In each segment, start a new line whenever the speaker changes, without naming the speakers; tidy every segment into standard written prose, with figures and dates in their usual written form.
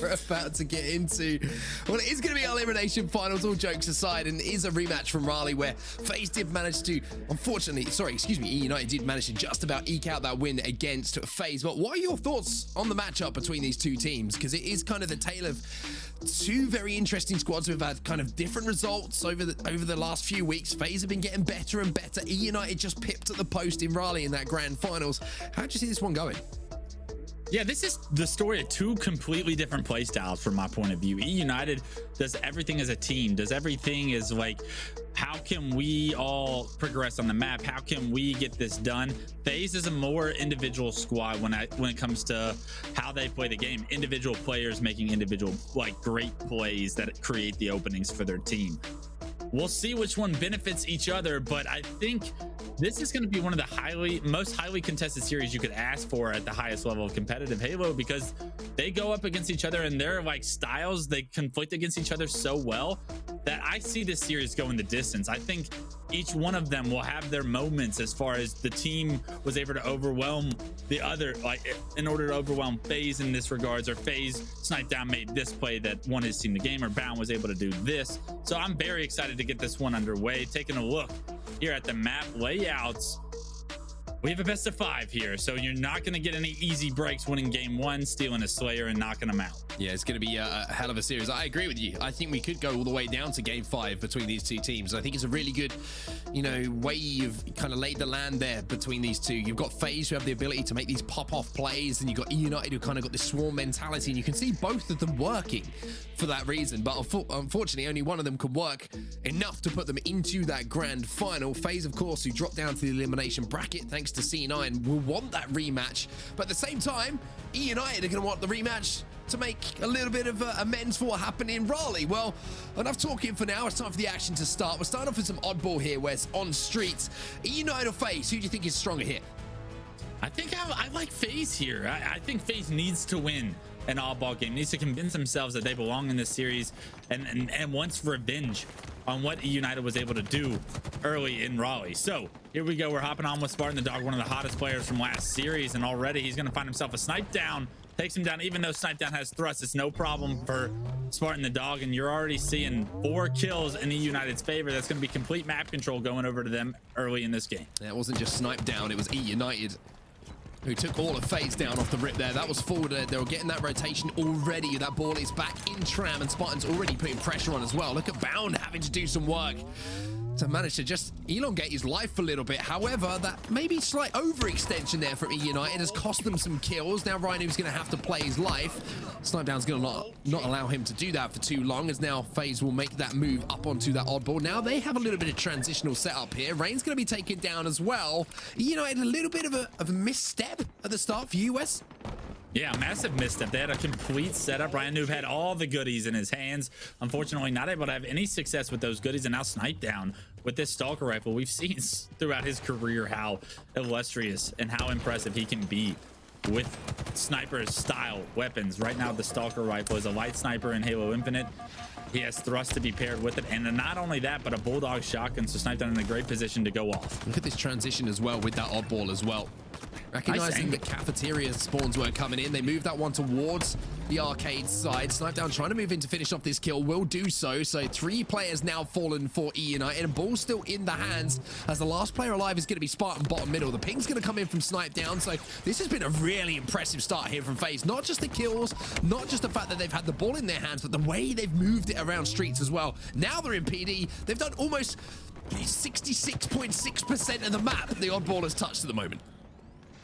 we're about to get into, well, it is going to be our elimination finals, all jokes aside, and it is a rematch from Raleigh where FaZe did manage to, eUnited did manage to just about eke out that win against FaZe. But what are your thoughts on the matchup between these two teams? Because it is kind of the tale of two very interesting squads. We've had kind of different results over the last few weeks. FaZe have been getting better and better. eUnited just pipped at the post in Raleigh in that grand finals. How do you see this one going?
Yeah, this is the story of two completely different play styles from my point of view. eUnited does everything as a team, does everything as like, how can we all progress on the map? How can we get this done? FaZe is a more individual squad when it comes to how they play the game. Individual players making individual, like, great plays that create the openings for their team. We'll see which one benefits each other, but I think this is going to be one of the most highly contested series you could ask for at the highest level of competitive Halo, because they go up against each other and their like styles, they conflict against each other so well that I see this series going the distance. I think each one of them will have their moments as far as the team was able to overwhelm the other, like in order to overwhelm FaZe in this regards, or FaZe Snip3down made this play that won his team the game, or Bound was able to do this. So I'm very excited to get this one underway. Taking a look here at the map layouts, we have a best of 5 here, so you're not going to get any easy breaks winning game 1, stealing a Slayer and knocking them out.
Yeah, it's going to be a hell of a series. I agree with you. I think we could go all the way down to game 5 between these two teams. I think it's a really good, way you've kind of laid the land there between these two. You've got FaZe who have the ability to make these pop-off plays, and you've got eUnited who kind of got this swarm mentality, and you can see both of them working for that reason. But unfortunately, only one of them could work enough to put them into that grand final. FaZe, of course, who dropped down to the elimination bracket thanks to C9, will want that rematch. But at the same time, eUnited are going to want the rematch to make a little bit of amends for what happened in Raleigh. Well, enough talking for now. It's time for the action to start. We're starting off with some oddball here, where it's on streets. eUnited or FaZe? Who do you think is stronger here?
I think I like FaZe here. I think FaZe needs to win an oddball game, needs to convince themselves that they belong in this series, and wants revenge on what eUnited was able to do early in Raleigh. So here we go. We're hopping on with Spartan the Dog, one of the hottest players from last series, and already he's going to find himself a Snip3down. Takes him down. Even though Snip3down has thrust, it's no problem for Spartan the Dog, and you're already seeing 4 kills in eUnited's favor. That's going to be complete map control going over to them early in this game.
Yeah, it wasn't just Snip3down, it was eUnited who took all of FaZe down off the rip there. That was forwarded. They were getting that rotation already. That ball is back in tram, and Spartan's already putting pressure on as well. Look at Bound having to do some work to manage to just elongate his life a little bit. However, that maybe slight overextension there from eUnited has cost them some kills. Now RyaNoob's going to have to play his life. Snip3down's going to not allow him to do that for too long, as now FaZe will make that move up onto that oddball. Now they have a little bit of transitional setup here. Rayne's going to be taken down as well. eUnited, a little bit of a misstep at the start for you, Wes.
Yeah, massive misstep. They had a complete setup. RyaNoob had all the goodies in his hands. Unfortunately, not able to have any success with those goodies. And now Snip3down with this Stalker rifle. We've seen throughout his career how illustrious and how impressive he can be with sniper style weapons. Right now, the Stalker rifle is a light sniper in Halo Infinite. He has thrust to be paired with it, and not only that, but a Bulldog shotgun. So Snip3down in a great position to go off.
Look at this transition as well with that oddball as well. Recognizing that cafeteria spawns were coming in, they moved that one towards the arcade side. Snip3down trying to move in to finish off this kill, will do so. So 3 players now fallen for eUnited, and ball still in the hands as the last player alive is going to be Spartan bottom middle. The ping's going to come in from Snip3down. So this has been a really impressive start here from FaZe. Not just the kills, not just the fact that they've had the ball in their hands, but the way they've moved it around streets as well. Now they're in PD. They've done almost 66.6% of the map the oddball has touched at the moment.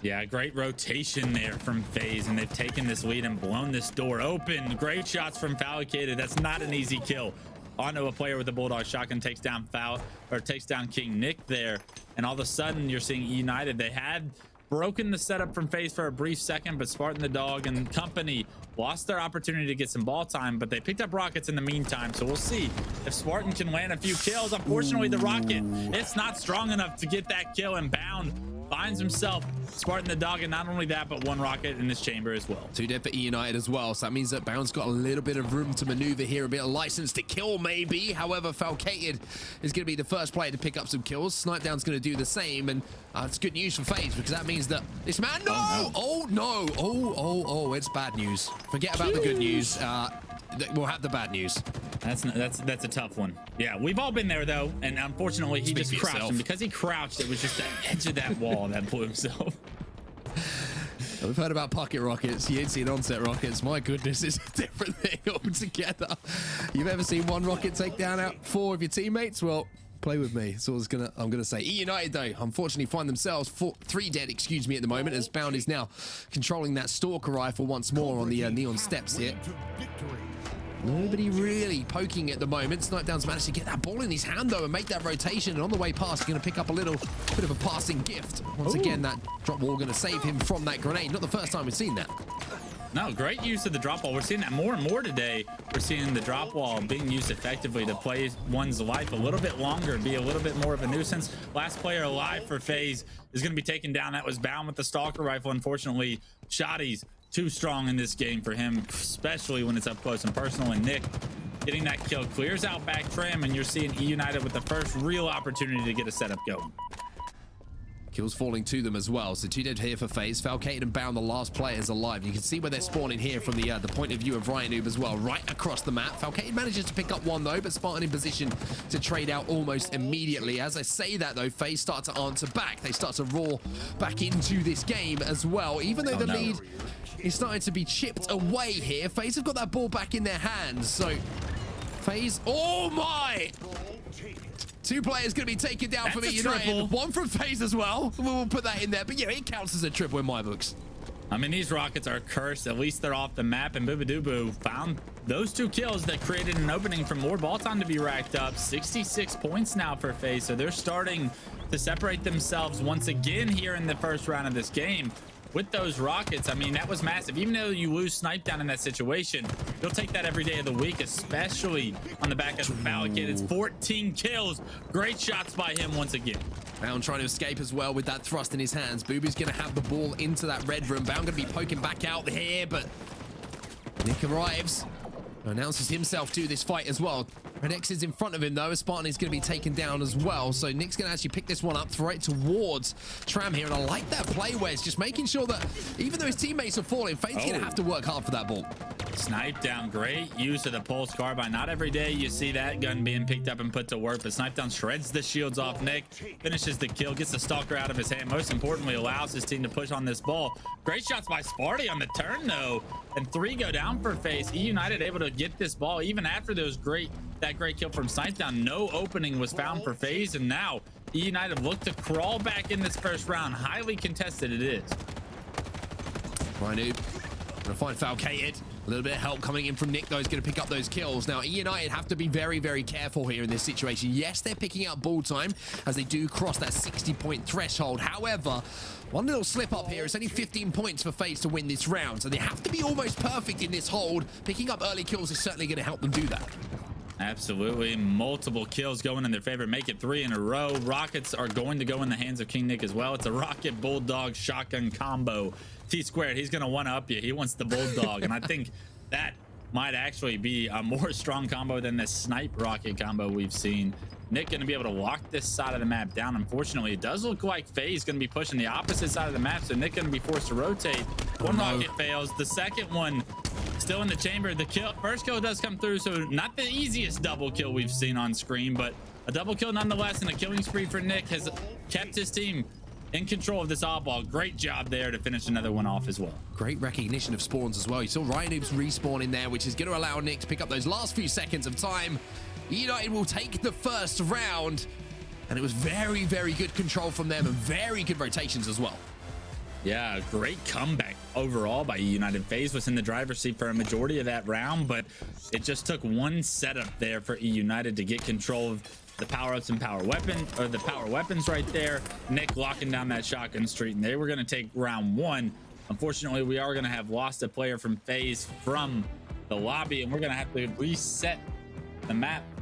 Yeah, great rotation there from FaZe, and they've taken this lead and blown this door open. Great shots from Falcated. That's not an easy kill. Onto a player with a Bulldog shotgun, takes down KingNick there, and all of a sudden you're seeing eUnited. They had broken the setup from FaZe for a brief second, but Spartan the Dog and company lost their opportunity to get some ball time, but they picked up rockets in the meantime. So we'll see if Spartan can land a few kills. Unfortunately, the rocket, it's not strong enough to get that kill, and Bound finds himself Spartan the dog, and not only that, but one rocket in his chamber as well.
2 dead for eUnited as well, so that means that Bound's got a little bit of room to maneuver here, a bit of license to kill maybe. However, Falcated is going to be the first player to pick up some kills. Snip3down's going to do the same, and it's good news for FaZe, because that means that this man, it's bad news. Forget about the good news. We'll have the bad news.
That's a tough one. Yeah, we've all been there though, and unfortunately he just crouched, and because he crouched, it was just the edge of that wall that blew himself.
We've heard about pocket rockets. You ain't seen onset rockets. My goodness, it's a different thing altogether. You've ever seen one rocket take down out 4 of your teammates? Well, play with me. So I'm gonna say. eUnited though, unfortunately find themselves 3 dead, excuse me, at the moment, as Bound is now controlling that stalker rifle once more on the neon steps here. Nobody really poking at the moment. Snip3down's managed to get that ball in his hand though and make that rotation, and on the way past, he's going to pick up a little bit of a passing gift. Once again, that drop wall going to save him from that grenade. Not the first time we've seen that.
No, great use of the drop wall. We're seeing that more and more today. We're seeing the drop wall being used effectively to play one's life a little bit longer, be a little bit more of a nuisance. Last player alive for FaZe is going to be taken down. That was Bound with the stalker rifle. Unfortunately, Shotty's too strong in this game for him, especially when it's up close and personal. And Nick getting that kill clears out back tram, and you're seeing eUnited with the first real opportunity to get a setup going.
Kills falling to them as well. So 2 dead here for FaZe. Falcated and Bound, the last players alive. You can see where they're spawning here from the point of view of RyaNoob as well, right across the map. Falcated manages to pick up one though, but Spartan in position to trade out almost immediately. As I say that though, FaZe start to answer back. They start to roar back into this game as well, even though the lead is starting to be chipped away here. FaZe have got that ball back in their hands. So FaZe, oh my! 2 players going to be taken down from eUnited. One from FaZe as well. We'll put that in there. But yeah, it counts as a triple in my books.
I mean, these rockets are cursed. At least they're off the map. And bubu dubu found those 2 kills that created an opening for more ball time to be racked up. 66 points now for FaZe. So they're starting to separate themselves once again here in the first round of this game. With those rockets, I mean, that was massive. Even though you lose Snip3down in that situation, you'll take that every day of the week, especially on the back of the Falcated. It's 14 kills. Great shots by him once again.
Bound trying to escape as well with that thrust in his hands. Bubu's going to have the ball into that red room. Bound going to be poking back out here, but Nick arrives. Announces himself to this fight as well. Red X is in front of him though, as Spartan is going to be taken down as well. So Nick's going to actually pick this one up, throw it towards Tram here. And I like that play where it's just making sure that even though his teammates are falling, FaZe's going to have to work hard for that ball.
Snip3down, great use of the pulse carbine. Not every day you see that gun being picked up and put to work, but Snip3down shreds the shields off Nick, finishes the kill, gets the stalker out of his hand. Most importantly, allows his team to push on this ball. Great shots by Sparty on the turn though, and 3 go down for FaZe. eUnited able to get this ball even after that great kill from Snip3down. No opening was found for FaZe, and now eUnited look to crawl back in this first round. Highly contested it is.
RyaNoob gonna find Falcated. A little bit of help coming in from Nick though is going to pick up those kills. Now eUnited have to be very, very careful here in this situation. Yes, they're picking out ball time as they do cross that 60-point threshold. However, one little slip up here. It's only 15 points for FaZe to win this round, so they have to be almost perfect in this hold. Picking up early kills is certainly going to help them do that.
Absolutely. Multiple kills going in their favor. Make it 3 in a row. Rockets are going to go in the hands of KingNick as well. It's a rocket bulldog shotgun combo. T-squared, he's going to one-up you. He wants the bulldog, and I think that might actually be a more strong combo than the snipe rocket combo we've seen. Nick going to be able to lock this side of the map down. Unfortunately, it does look like FaZe going to be pushing the opposite side of the map, so Nick going to be forced to rotate. One rocket fails. The second one still in the chamber. The first kill does come through, so not the easiest double kill we've seen on screen, but a double kill nonetheless, and a killing spree for Nick has kept his team in control of this oddball. Great job there to finish another one off as well.
Great recognition of spawns as well. You saw RyaNoob's respawn in there, which is going to allow Nick to pick up those last few seconds of time. eUnited will take the first round, and it was very, very good control from them and very good rotations as well.
Yeah, great comeback overall by eUnited. FaZe was in the driver's seat for a majority of that round, but it just took one setup there for eUnited to get control of the power-ups and power weapons right there. Nick locking down that shotgun street, and they were going to take round 1. Unfortunately, we are going to have lost a player from FaZe from the lobby, and we're going to have to reset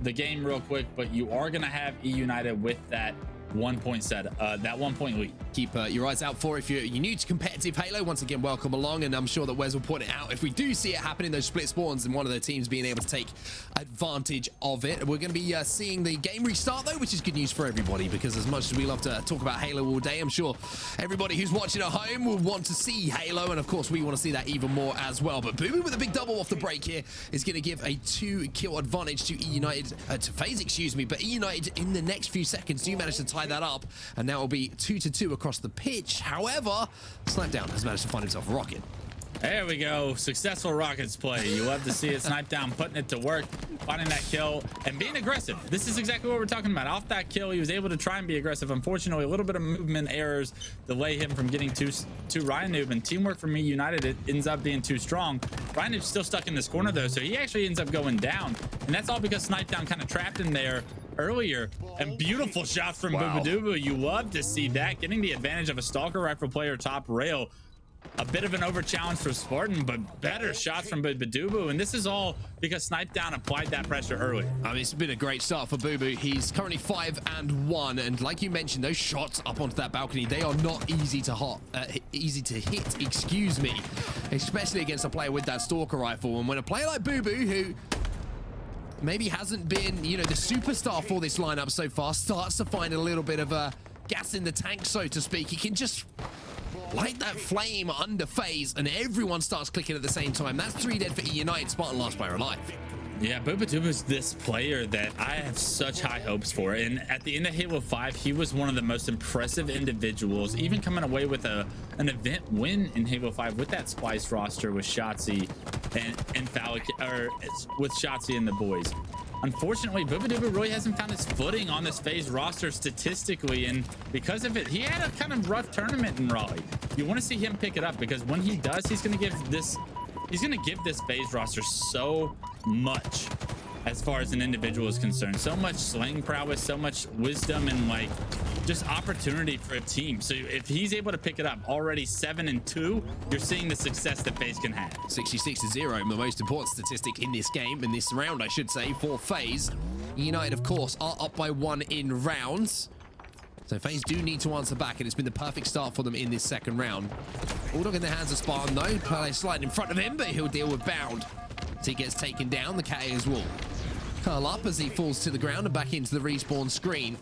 the game real quick, but you are going to have eUnited with that 1 point set, that 1 point lead.
Keep your eyes out for if you're new to competitive Halo. Once again, welcome along, and I'm sure that Wes will point it out if we do see it happen in those split spawns and one of the teams being able to take advantage of it. We're going to be seeing the game restart though, which is good news for everybody, because as much as we love to talk about Halo all day, I'm sure everybody who's watching at home will want to see Halo, and of course we want to see that even more as well. But bubu with a big double off the break here is going to give a 2-kill advantage to eUnited, to FaZe, excuse me, but eUnited in the next few seconds do manage to tie that up, and now it'll be 2-2 across the pitch. However, Snip3down has managed to find himself a rocket.
There we go. Successful Rockets play. You love to see it. Snip3down putting it to work, finding that kill and being aggressive. This is exactly what we're talking about. Off that kill, he was able to try and be aggressive. Unfortunately, a little bit of movement errors delay him from getting to RyaNoob, and teamwork from eUnited, it ends up being too strong. RyaNoob's still stuck in this corner though, so he actually ends up going down, and that's all because Snip3down kind of trapped him there earlier. And beautiful shots from bubu. You love to see that, getting the advantage of a stalker rifle player top rail. A bit of an over challenge for Spartan, but better shots from bubu, and this is all because Snip3down applied that pressure early. I mean,
it's been a great start for bubu. He's currently 5-1, and like you mentioned, those shots up onto that balcony, they are not easy to hit, excuse me, especially against a player with that stalker rifle. And when a player like bubu, who maybe hasn't been, you know, the superstar for this lineup so far, starts to find a little bit of a gas in the tank, so to speak, he can just light that flame under FaZe, and everyone starts clicking at the same time. That's 3 dead for eUnited. Spartan last player alive.
Yeah, bubu is this player that I have such high hopes for, and at the end of Halo 5, he was one of the most impressive individuals, even coming away with an event win in Halo 5 with that Splice roster with Shotzzy and with Shotzzy and the boys. Unfortunately, bubu really hasn't found his footing on this FaZe roster statistically, and because of it, he had a kind of rough tournament in Raleigh. You want to see him pick it up, because when he does, he's going to give this FaZe roster so much as far as an individual is concerned. So much slang prowess, so much wisdom, and like just opportunity for a team. So if he's able to pick it up, already 7-2, you're seeing the success that FaZe can have.
66-0, the most important statistic in this game, in this round, I should say, for FaZe. eUnited, of course, are up by 1 in rounds. So FaZe do need to answer back, and it's been the perfect start for them in this second round. Bulldog in the hands of Spartan, though. Play sliding in front of him, but he'll deal with Bound. So he gets taken down. The KA's will curl up as he falls to the ground and back into the respawn screen.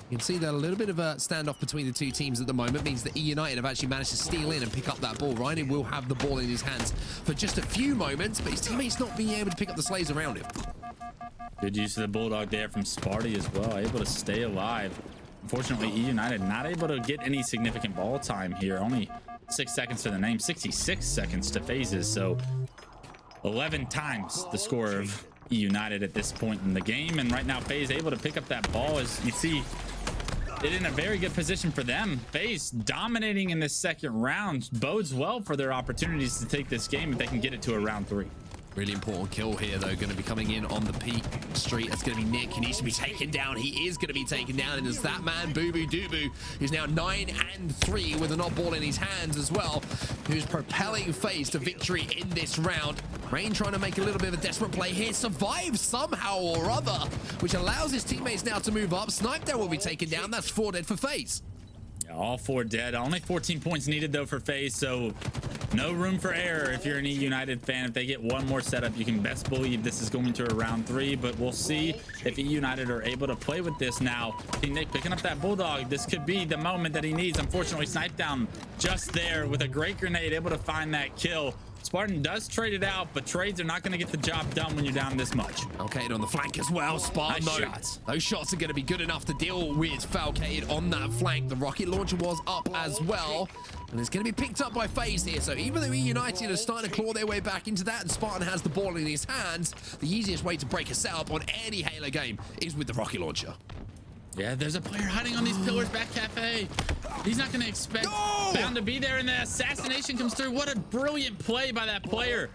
You can see that a little bit of a standoff between the two teams at the moment means that eUnited have actually managed to steal in and pick up that ball. Rayne will have the ball in his hands for just a few moments, but his teammates not being able to pick up the slays around him.
Good use of the Bulldog there from Sparty as well, able to stay alive. Unfortunately, eUnited not able to get any significant ball time here. Only 6 seconds to the name, 66 seconds to FaZe's, so 11 times the score of eUnited at this point in the game. And right now, FaZe able to pick up that ball, as you see it in a very good position for them. FaZe dominating in this second round bodes well for their opportunities to take this game if they can get it to a round 3.
Really important kill here, though, going to be coming in on the peak street. That's going to be Nick. He needs to be taken down. He is going to be taken down, and it's that man, bubu, who's now 9-3 with an oddball in his hands as well, who's propelling FaZe to victory in this round. Rayne trying to make a little bit of a desperate play here, survives somehow or other, which allows his teammates now to move up. Snip3down will be taken down. That's 4 dead for FaZe.
All 4 dead. Only 14 points needed though for FaZe, so no room for error if you're an eUnited fan. If they get one more setup, you can best believe this is going to a round 3, but we'll see if eUnited are able to play with this now. KingNick picking up that Bulldog. This could be the moment that he needs. Unfortunately, Snip3down just there with a great grenade, able to find that kill. Spartan does trade it out, but trades are not going to get the job done when you're down this much.
Okay, on the flank as well. Spartan,
nice shots.
Those shots are going to be good enough to deal with Falcated on that flank. The rocket launcher was up as well, and it's going to be picked up by FaZe here. So even though eUnited are starting to claw their way back into that, and Spartan has the ball in his hands, the easiest way to break a setup on any Halo game is with the rocket launcher.
Yeah, there's a player hiding on these pillars back cafe. He's not going to expect Bound to be there, and the assassination comes through. What a brilliant play by that player.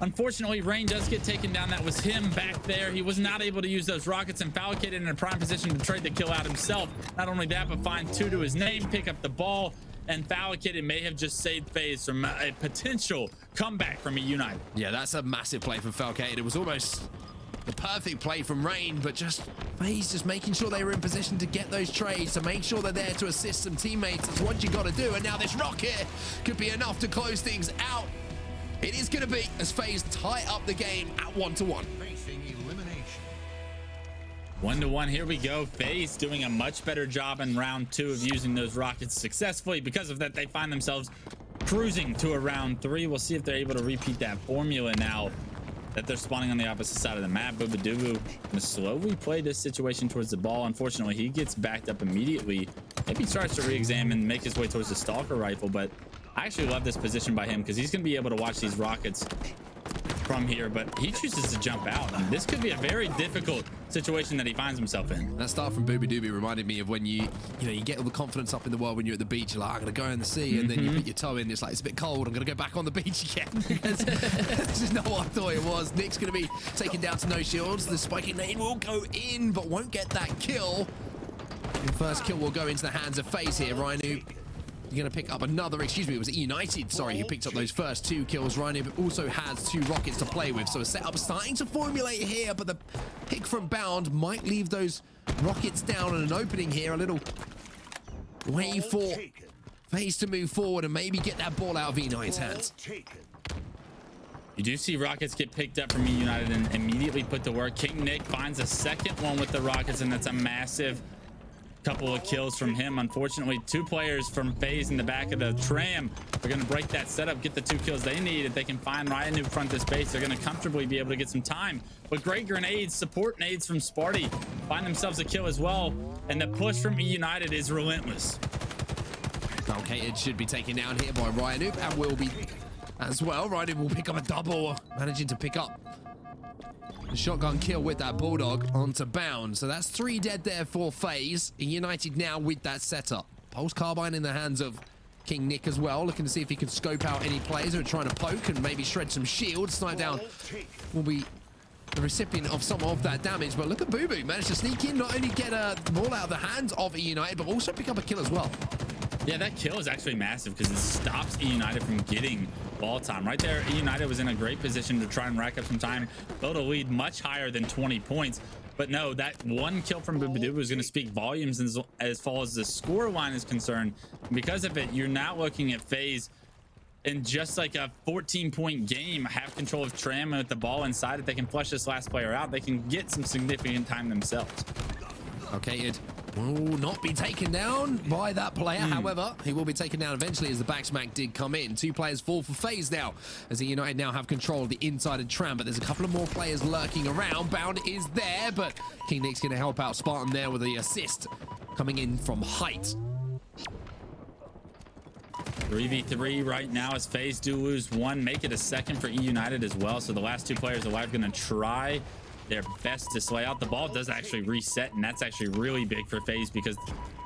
Unfortunately, Rayne does get taken down. That was him back there. He was not able to use those rockets, and Falcated in a prime position to trade the kill out himself. Not only that, but find 2 to his name, pick up the ball, and Falcated may have just saved FaZe from a potential comeback from eUnited.
Yeah, that's a massive play from Falcated. It was almost The perfect play from Rayne, but just FaZe just making sure they were in position to get those trades, to make sure they're there to assist some teammates. That's what you got to do. And now this rocket could be enough to close things out. It is going to be as FaZe tie up the game at 1-1.
Facing elimination.
1-1, here we go. FaZe doing a much better job in round 2 of using those rockets successfully. Because of that, they find themselves cruising to a round 3. We'll see if they're able to repeat that formula now that they're spawning on the opposite side of the map. Bubu dubu gonna slowly play this situation towards the ball. Unfortunately, he gets backed up immediately. Maybe starts to re-examine, make his way towards the stalker rifle, but I actually love this position by him because he's gonna be able to watch these rockets from here, but he chooses to jump out. And this could be a very difficult situation that he finds himself in.
That start from Bubu Dubu reminded me of when you get all the confidence up in the world when you're at the beach. You're like, I'm gonna go in the sea, and then you put your toe in. It's like, it's a bit cold. I'm gonna go back on the beach again. This is not what I thought it was. Nick's gonna be taken down to no shields. The spiking nade will go in, but won't get that kill. The first kill will go into the hands of FaZe here. RyaNoob, you're going to pick up another, excuse me, it was eUnited, sorry, who picked up those first 2 kills. RyaNoob also has 2 rockets to play with, so a setup starting to formulate here, but the pick from Bound might leave those rockets down on an opening here. A little way for FaZe to move forward and maybe get that ball out of eUnited's hands.
You do see rockets get picked up from eUnited and immediately put to work. KingNick finds a second one with the rockets, and that's a massive couple of kills from him. Unfortunately, 2 players from FaZe in the back of the tram are going to break that setup, get the 2 kills they need. If they can find RyaNoob front this base, they're going to comfortably be able to get some time. But great grenades, support nades from Spartan find themselves a kill as well, and the push from eUnited is relentless.
Falcated should be taken down here by RyaNoob, and will be as well. RyaNoob will pick up a double, managing to pick up the shotgun kill with that bulldog onto Bound. So that's 3 dead there for FaZe. eUnited now with that setup. Pulse carbine in the hands of KingNick as well, looking to see if he can scope out any players who are trying to poke and maybe shred some shields. Snip3down will be the recipient of some of that damage, but look at Bubu, managed to sneak in, not only get a ball out of the hands of eUnited, but also pick up a kill as well.
Yeah, that kill is actually massive because it stops eUnited from getting ball time. Right there, eUnited was in a great position to try and rack up some time, build a lead much higher than 20 points. But no, that 1 kill from bubu dubu is going to speak volumes as far as the score line is concerned. And because of it, you're now looking at FaZe in just like a 14-point game, have control of tram with the ball inside. If they can flush this last player out, they can get some significant time themselves.
Okay, it will not be taken down by that player. However, he will be taken down eventually as the backsmack did come in. 2 players fall for FaZe now, as the eUnited now have control of the inside of tram, but there's a couple of more players lurking around. Bound is there, but KingNick's going to help out Spartan there with the assist coming in from height.
3v3 right now as FaZe do lose 1, make it a second for eUnited as well. So the last 2 players alive going to try their best to slay out. The ball does actually reset, and that's actually really big for FaZe because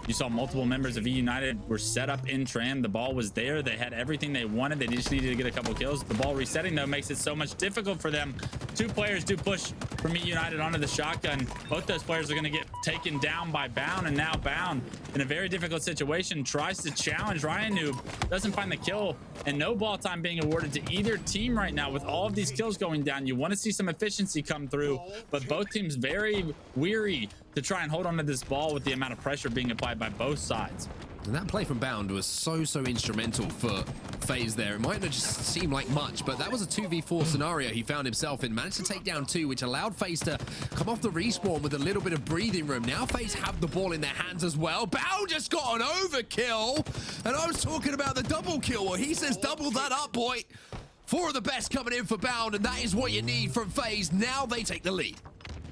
you saw multiple members of eUnited were set up in tram. The ball was there. They had everything they wanted. They just needed to get a couple kills. The ball resetting, though, makes it so much difficult for them. 2 players do push from eUnited onto the shotgun. Both those players are going to get taken down by Bound, and now Bound in a very difficult situation tries to challenge RyaNoob, doesn't find the kill, and no ball time being awarded to either team right now. With all of these kills going down, you want to see some efficiency come through, but both teams very weary to try and hold on to this ball with the amount of pressure being applied by both sides.
And that play from Bound was so instrumental for FaZe there. It might not just seem like much, but that was a 2v4 scenario he found himself in. Managed to take down 2, which allowed FaZe to come off the respawn with a little bit of breathing room. Now FaZe have the ball in their hands as well. Bound just got an overkill, and I was talking about the double kill. Well, he says double that up, boy. 4 of the best coming in for Bound, and that is what you need from FaZe. Now they take the lead.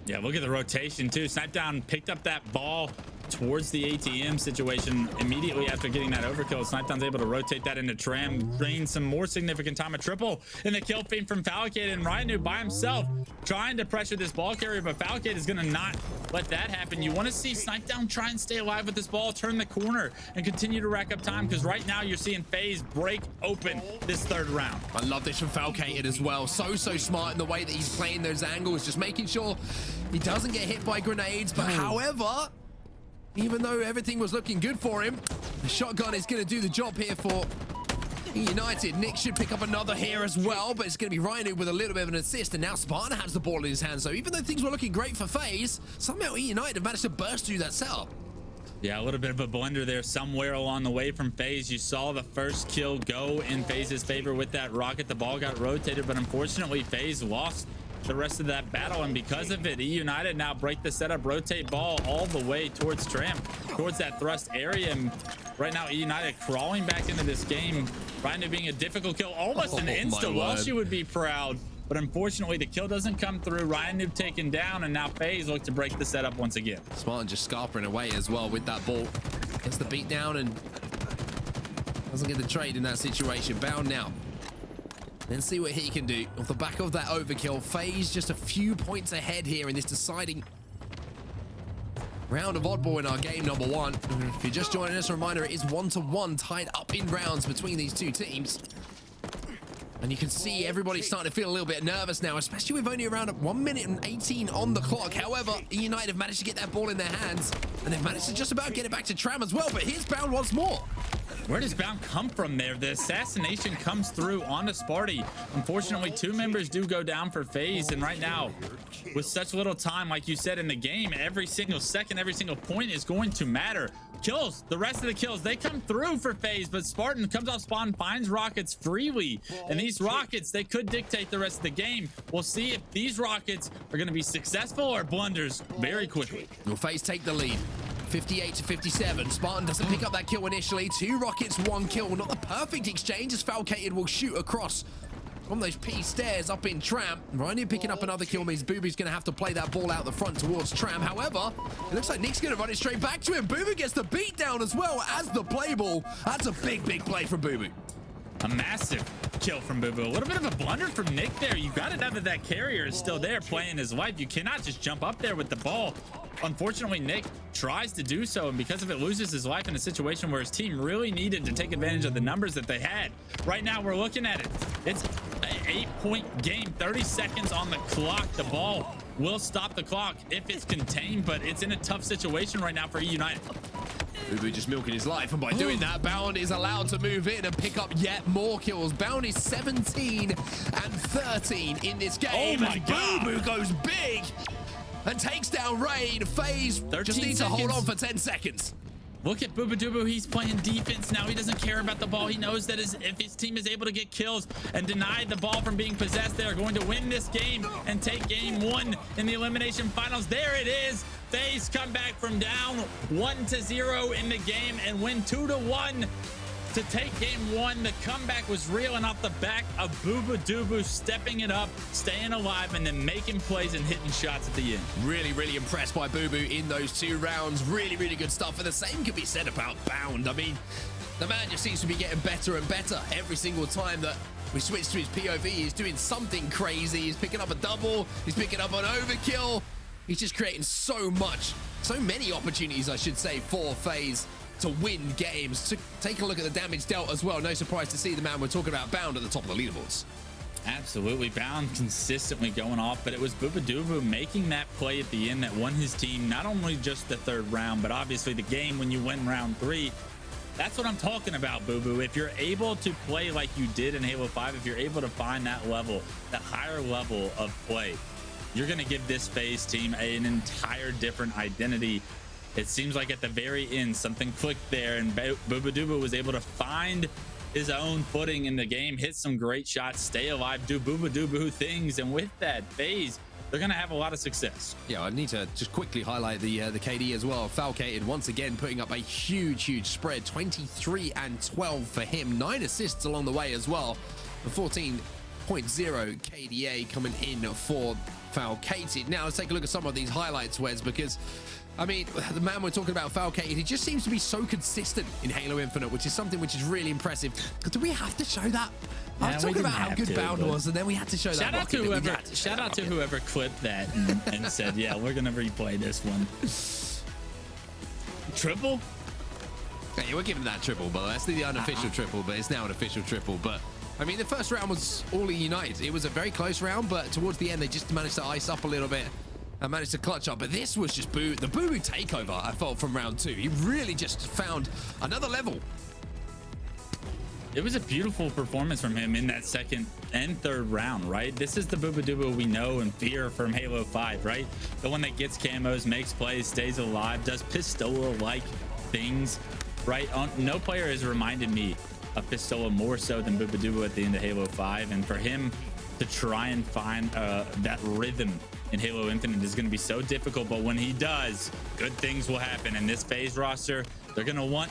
Yeah, look at the rotation too. Snip3down picked up that ball towards the ATM situation immediately after getting that overkill. Snip3down's able to rotate that into tram, gain some more significant time. A triple in the kill feed from Falcated, and RyaNoob by himself trying to pressure this ball carrier, but Falcated is going to not let that happen. You want to see Snip3down try and stay alive with this ball, turn the corner, and continue to rack up time, because right now you're seeing FaZe break open this 3rd round.
I love this from Falcated as well. So smart in the way that he's playing those angles, just making sure he doesn't get hit by grenades. But however, even though everything was looking good for him, the shotgun is going to do the job here for eUnited, Nick should pick up another here as well, but it's going to be RyaNoob with a little bit of an assist, and now Spartan has the ball in his hand. So even though things were looking great for FaZe, somehow eUnited have managed to burst through that setup.
Yeah, a little bit of a blunder there somewhere along the way from FaZe. You saw the first kill go in FaZe's favor with that rocket. The ball got rotated, but unfortunately FaZe lost the rest of that battle, and because of it, eUnited now break the setup, rotate ball all the way towards Tramp, towards that thrust area. And right now eUnited crawling back into this game, RyaNoob being a difficult kill, almost an insta Walsh. You would be proud, but unfortunately the kill doesn't come through. RyaNoob taken down, and now FaZe look to break the setup once again.
Spartan just scarpering away as well with that ball, gets the beat down and doesn't get the trade in that situation. Bound now, then see what he can do off the back of that overkill. FaZe just a few points ahead here in this deciding round of Oddball in our game number 1. If you're just joining us, a reminder, it is 1-1 tied up in rounds between these two teams. And you can see everybody starting to feel a little bit nervous now, especially with only around 1 minute and 18 on the clock. However, eUnited have managed to get that ball in their hands, and they've managed to just about get it back to Tram as well. But here's Bound once more.
Where does Bound come from there? The assassination comes through onto Sparty. Unfortunately, 2 members do go down for FaZe, and right now, with such little time, like you said, in the game, every single second, every single point is going to matter. Kills, the rest of the kills, they come through for FaZe, but Spartan comes off spawn, finds rockets freely, and these rockets, they could dictate the rest of the game. We'll see if these rockets are going to be successful or blunders very quickly.
Will FaZe take the lead? 58-57. Spartan doesn't pick up that kill initially. 2 rockets, 1 kill. Not the perfect exchange, as Falcated will shoot across from those P stairs up in Tram. RyaNoob picking up another kill means bubu's going to have to play that ball out the front towards Tram. However, it looks like Nick's going to run it straight back to him. bubu gets the beat down as well as the play ball. That's a big play from bubu.
A massive kill from bubu. A little bit of a blunder from Nick there. You got it out of that carrier is still there playing his life. You cannot just jump up there with the ball. Unfortunately, Nick tries to do so, and because of it, loses his life in a situation where his team really needed to take advantage of the numbers that they had. Right now, we're looking at it. It's an 8-point game, 30 seconds on the clock. The ball will stop the clock if it's contained, but it's in a tough situation right now for eUnited.
bubu just milking his life, and by doing that, Bound is allowed to move in and pick up yet more kills. Bound is 17 and 13 in this game.
Oh my God.
bubu goes big and takes down Rayne. FaZe just needs to hold on for 10 seconds.
Look at bubu. He's playing defense now. He doesn't care about the ball. He knows that if his team is able to get kills and deny the ball from being possessed, they are going to win this game and take game 1 in the elimination finals. There it is. FaZe come back from down 1-0 in the game and win 2-1 to take game 1. The comeback was real, and off the back of bubu stepping it up, staying alive, and then making plays and hitting shots at the end. Really
impressed by bubu in those 2 rounds. Really good stuff. And the same can be said about Bound. I mean, the man just seems to be getting better and better every single time that we switch to his POV. He's doing something crazy. He's picking up a double. He's picking up an overkill. He's just creating so many opportunities, I should say, for FaZe to win games. To take a look at the damage dealt as well. No surprise to see the man we're talking about, Bound, at the top of the leaderboards.
Absolutely. Bound consistently going off, but it was bubu making that play at the end that won his team not only just the 3rd round, but obviously the game when you win round 3. That's what I'm talking about, bubu. If you're able to play like you did in Halo 5, if you're able to find that level, that higher level of play, you're going to give this FaZe team an entire different identity. It seems like at the very end, something clicked there, and bubu was able to find his own footing in the game, hit some great shots, stay alive, do bubu things, and with that, FaZe, they're going to have a lot of success.
Yeah, I need to just quickly highlight the KD as well. Falcated once again putting up a huge spread, 23 and 12 for him, 9 assists along the way as well. The 14.0 KDA coming in for Falcated. Now let's take a look at some of these highlights, Wes, because I mean, the man we're talking about, Falcated, he just seems to be so consistent in Halo Infinite, which is something which is really impressive. Do we have to show that? I was talking about how good Bound was, and then we had to show that.
Shout out to whoever clipped that and said, yeah, we're going to replay this one. Triple?
Yeah, we're giving that triple, but that's the unofficial triple, but it's now an official triple. But I mean, the first round was all eUnited. It was a very close round, but towards the end, they just managed to ice up a little bit. I managed to clutch up, but this was just the bubu takeover, I felt, from round 2. He really just found another level.
It was a beautiful performance from him in that second and third round, right? This is the bubu we know and fear from Halo 5, right? The one that gets camos, makes plays, stays alive, does Pistola-like things, right? No player has reminded me of Pistola more so than bubu at the end of Halo 5, and for him to try and find that rhythm in Halo Infinite is going to be so difficult, but when he does, good things will happen. And this FaZe roster, they're going to want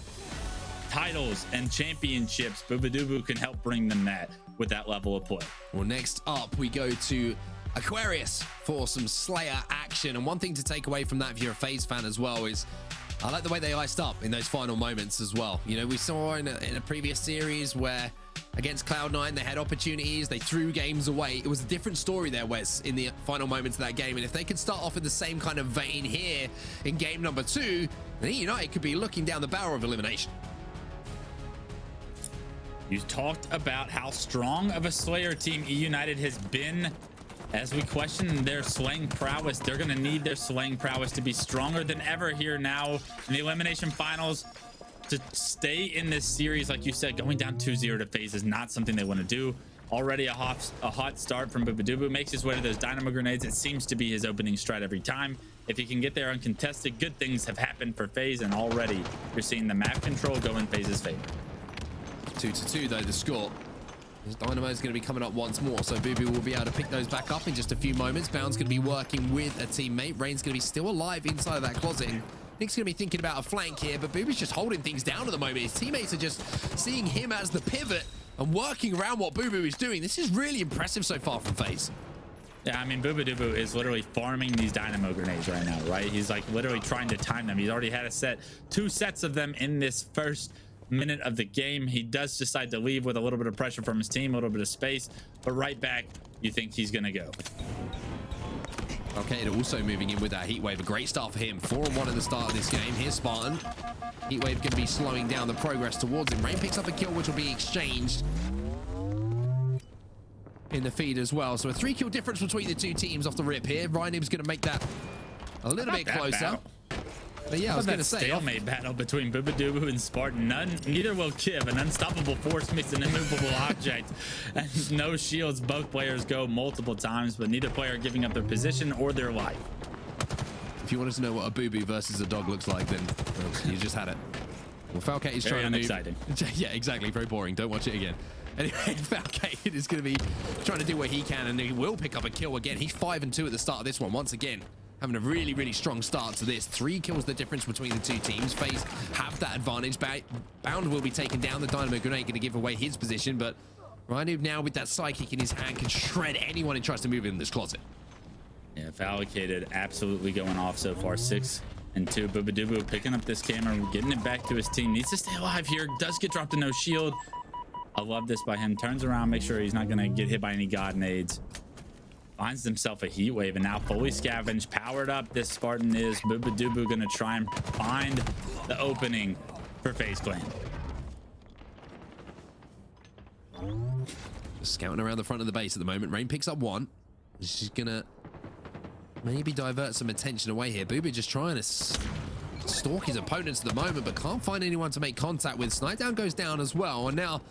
titles and championships. bubu can help bring them that with that level of play.
Well, next up we go to Aquarius for some Slayer action, and one thing to take away from that if you're a FaZe fan as well is I like the way they iced up in those final moments as well. You know, we saw in a previous series where against Cloud9 they had opportunities, they threw games away. It was a different story there, Wes, in the final moments of that game, and if they could start off in the same kind of vein here in game number 2, then eUnited could be looking down the barrel of elimination.
You talked about how strong of a Slayer team eUnited has been. As we question their slaying prowess, they're going to need their slaying prowess to be stronger than ever here now in the elimination finals. To stay in this series, like you said, going down 2-0 to FaZe is not something they want to do. Already a hot start from bubu makes his way to those dynamo grenades. It seems to be his opening stride every time. If he can get there uncontested, good things have happened for FaZe, and already you're seeing the map control go in FaZe's favor.
2-2 though, the score. Dynamo is going to be coming up once more, so bubu will be able to pick those back up in just a few moments. Bound's going to be working with a teammate. Rayne's going to be still alive inside of that closet. Nick's going to be thinking about a flank here, but bubu's just holding things down at the moment. His teammates are just seeing him as the pivot and working around what bubu is doing. This is really impressive so far from FaZe.
Yeah, I mean, bubu is literally farming these dynamo grenades right now, right? He's like literally trying to time them. He's already had two sets of them in this first minute of the game. He does decide to leave with a little bit of pressure from his team, a little bit of space, but right back, you think he's gonna go.
Okay, also moving in with that heat wave. A great start for him. 4-1 at the start of this game. Here's Spartan. Heat wave going to be slowing down the progress towards him. Rayne picks up a kill, which will be exchanged in the feed as well. So a 3-kill difference between the two teams off the rip here. RyaNoob's going to make that a little bit closer. But yeah, I was going to say,
stalemate battle between bubu and Spartan. Neither will give. An unstoppable force meets an immovable object, and no shields. Both players go multiple times, but neither player giving up their position or their life.
If you wanted to know what a bubu versus a dog looks like, then well, you just had it. Well, Falcated is trying to
exciting.
Yeah, exactly. Very boring. Don't watch it again. Anyway, Falcated is going to be trying to do what he can, and he will pick up a kill again. He's 5-2 at the start of this one. Once again, having a really, really strong start to this. 3 kills the difference between the two teams. FaZe have that advantage. Bound will be taken down. The dynamo grenade going to give away his position, but RyaNoob now with that psychic in his hand can shred anyone who tries to move in this closet.
Yeah, Falcated absolutely going off so far. 6-2. bubu picking up this camera, getting it back to his team. Needs to stay alive here. Does get dropped to no shield. I love this by him. Turns around, make sure he's not going to get hit by any god nades. Finds himself a heat wave, and now fully scavenged, powered up. This Spartan is bubu gonna try and find the opening for FaZe Clan.
Scouting around the front of the base at the moment. Rayne picks up one. She's gonna maybe divert some attention away here. bubu just trying to stalk his opponents at the moment, but can't find anyone to make contact with. Snip3down goes down as well, and now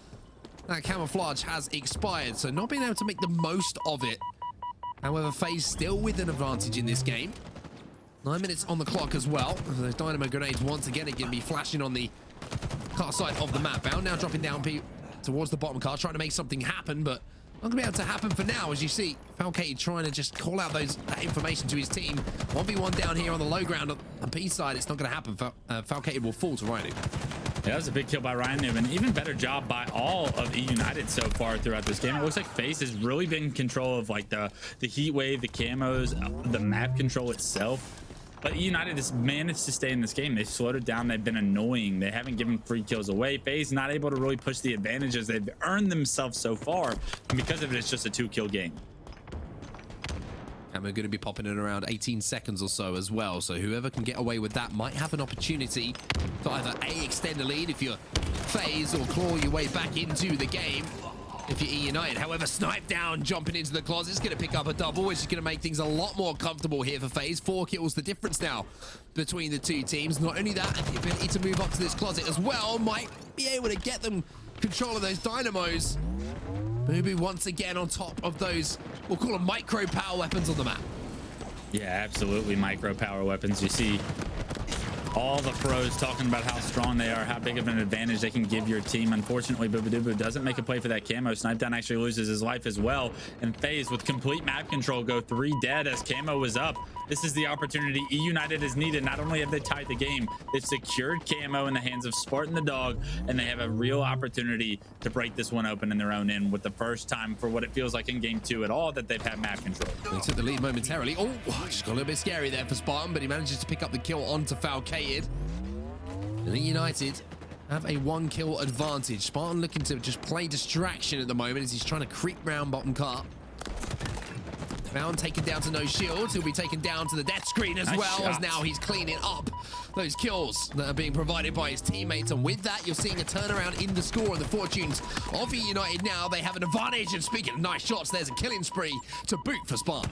that camouflage has expired, so not being able to make the most of it. However, FaZe still with an advantage in this game. 9 minutes on the clock as well. Those dynamo grenades once again are going to be flashing on the car side of the map. Bound now dropping down towards the bottom car, trying to make something happen, but not going to be able to happen for now. As you see, Falcated trying to just call out that information to his team. 1v1 down here on the low ground on P side. It's not going to happen. Falcated will fall to RyaNoob.
Yeah, that was a big kill by RyaNoob, and even better job by all of eUnited so far throughout this game. It looks like FaZe has really been in control of like the heat wave, the camos, the map control itself. But eUnited has managed to stay in this game. They've slowed it down. They've been annoying. They haven't given free kills away. FaZe not able to really push the advantages they've earned themselves so far, and because of it, it's just a 2-kill game.
And we're going to be popping in around 18 seconds or so as well. So whoever can get away with that might have an opportunity to either A, extend the lead if you're FaZe, or claw your way back into the game if you're eUnited. However, Snip3down jumping into the closet is going to pick up a double, which is going to make things a lot more comfortable here for FaZe. 4 kills, the difference now between the two teams. Not only that, the ability to move up to this closet as well might be able to get them control of those dynamos. bubu once again on top of those, we'll call them micro power weapons on the map.
Yeah, absolutely. Micro power weapons. You see all the pros talking about how strong they are, how big of an advantage they can give your team. Unfortunately, bubu doesn't make a play for that camo. Snip3down actually loses his life as well. And FaZe with complete map control go 3 dead as camo is up. This is the opportunity eUnited is needed. Not only have they tied the game, they've secured camo in the hands of Spartan the dog, and they have a real opportunity to break this one open in their own end with the first time for what it feels like in game 2 at all that they've had map control.
They took the lead momentarily. Oh, just got a little bit scary there for Spartan, but he manages to pick up the kill onto Falcated. And eUnited have a 1 kill advantage. Spartan looking to just play distraction at the moment as he's trying to creep round bottom cut. Bound taken down to no shields. He'll be taken down to the death screen as well, as now he's cleaning up those kills that are being provided by his teammates. And with that, you're seeing a turnaround in the score and the fortunes of eUnited. Now they have an advantage. And speaking of nice shots, there's a killing spree to boot for Spartan.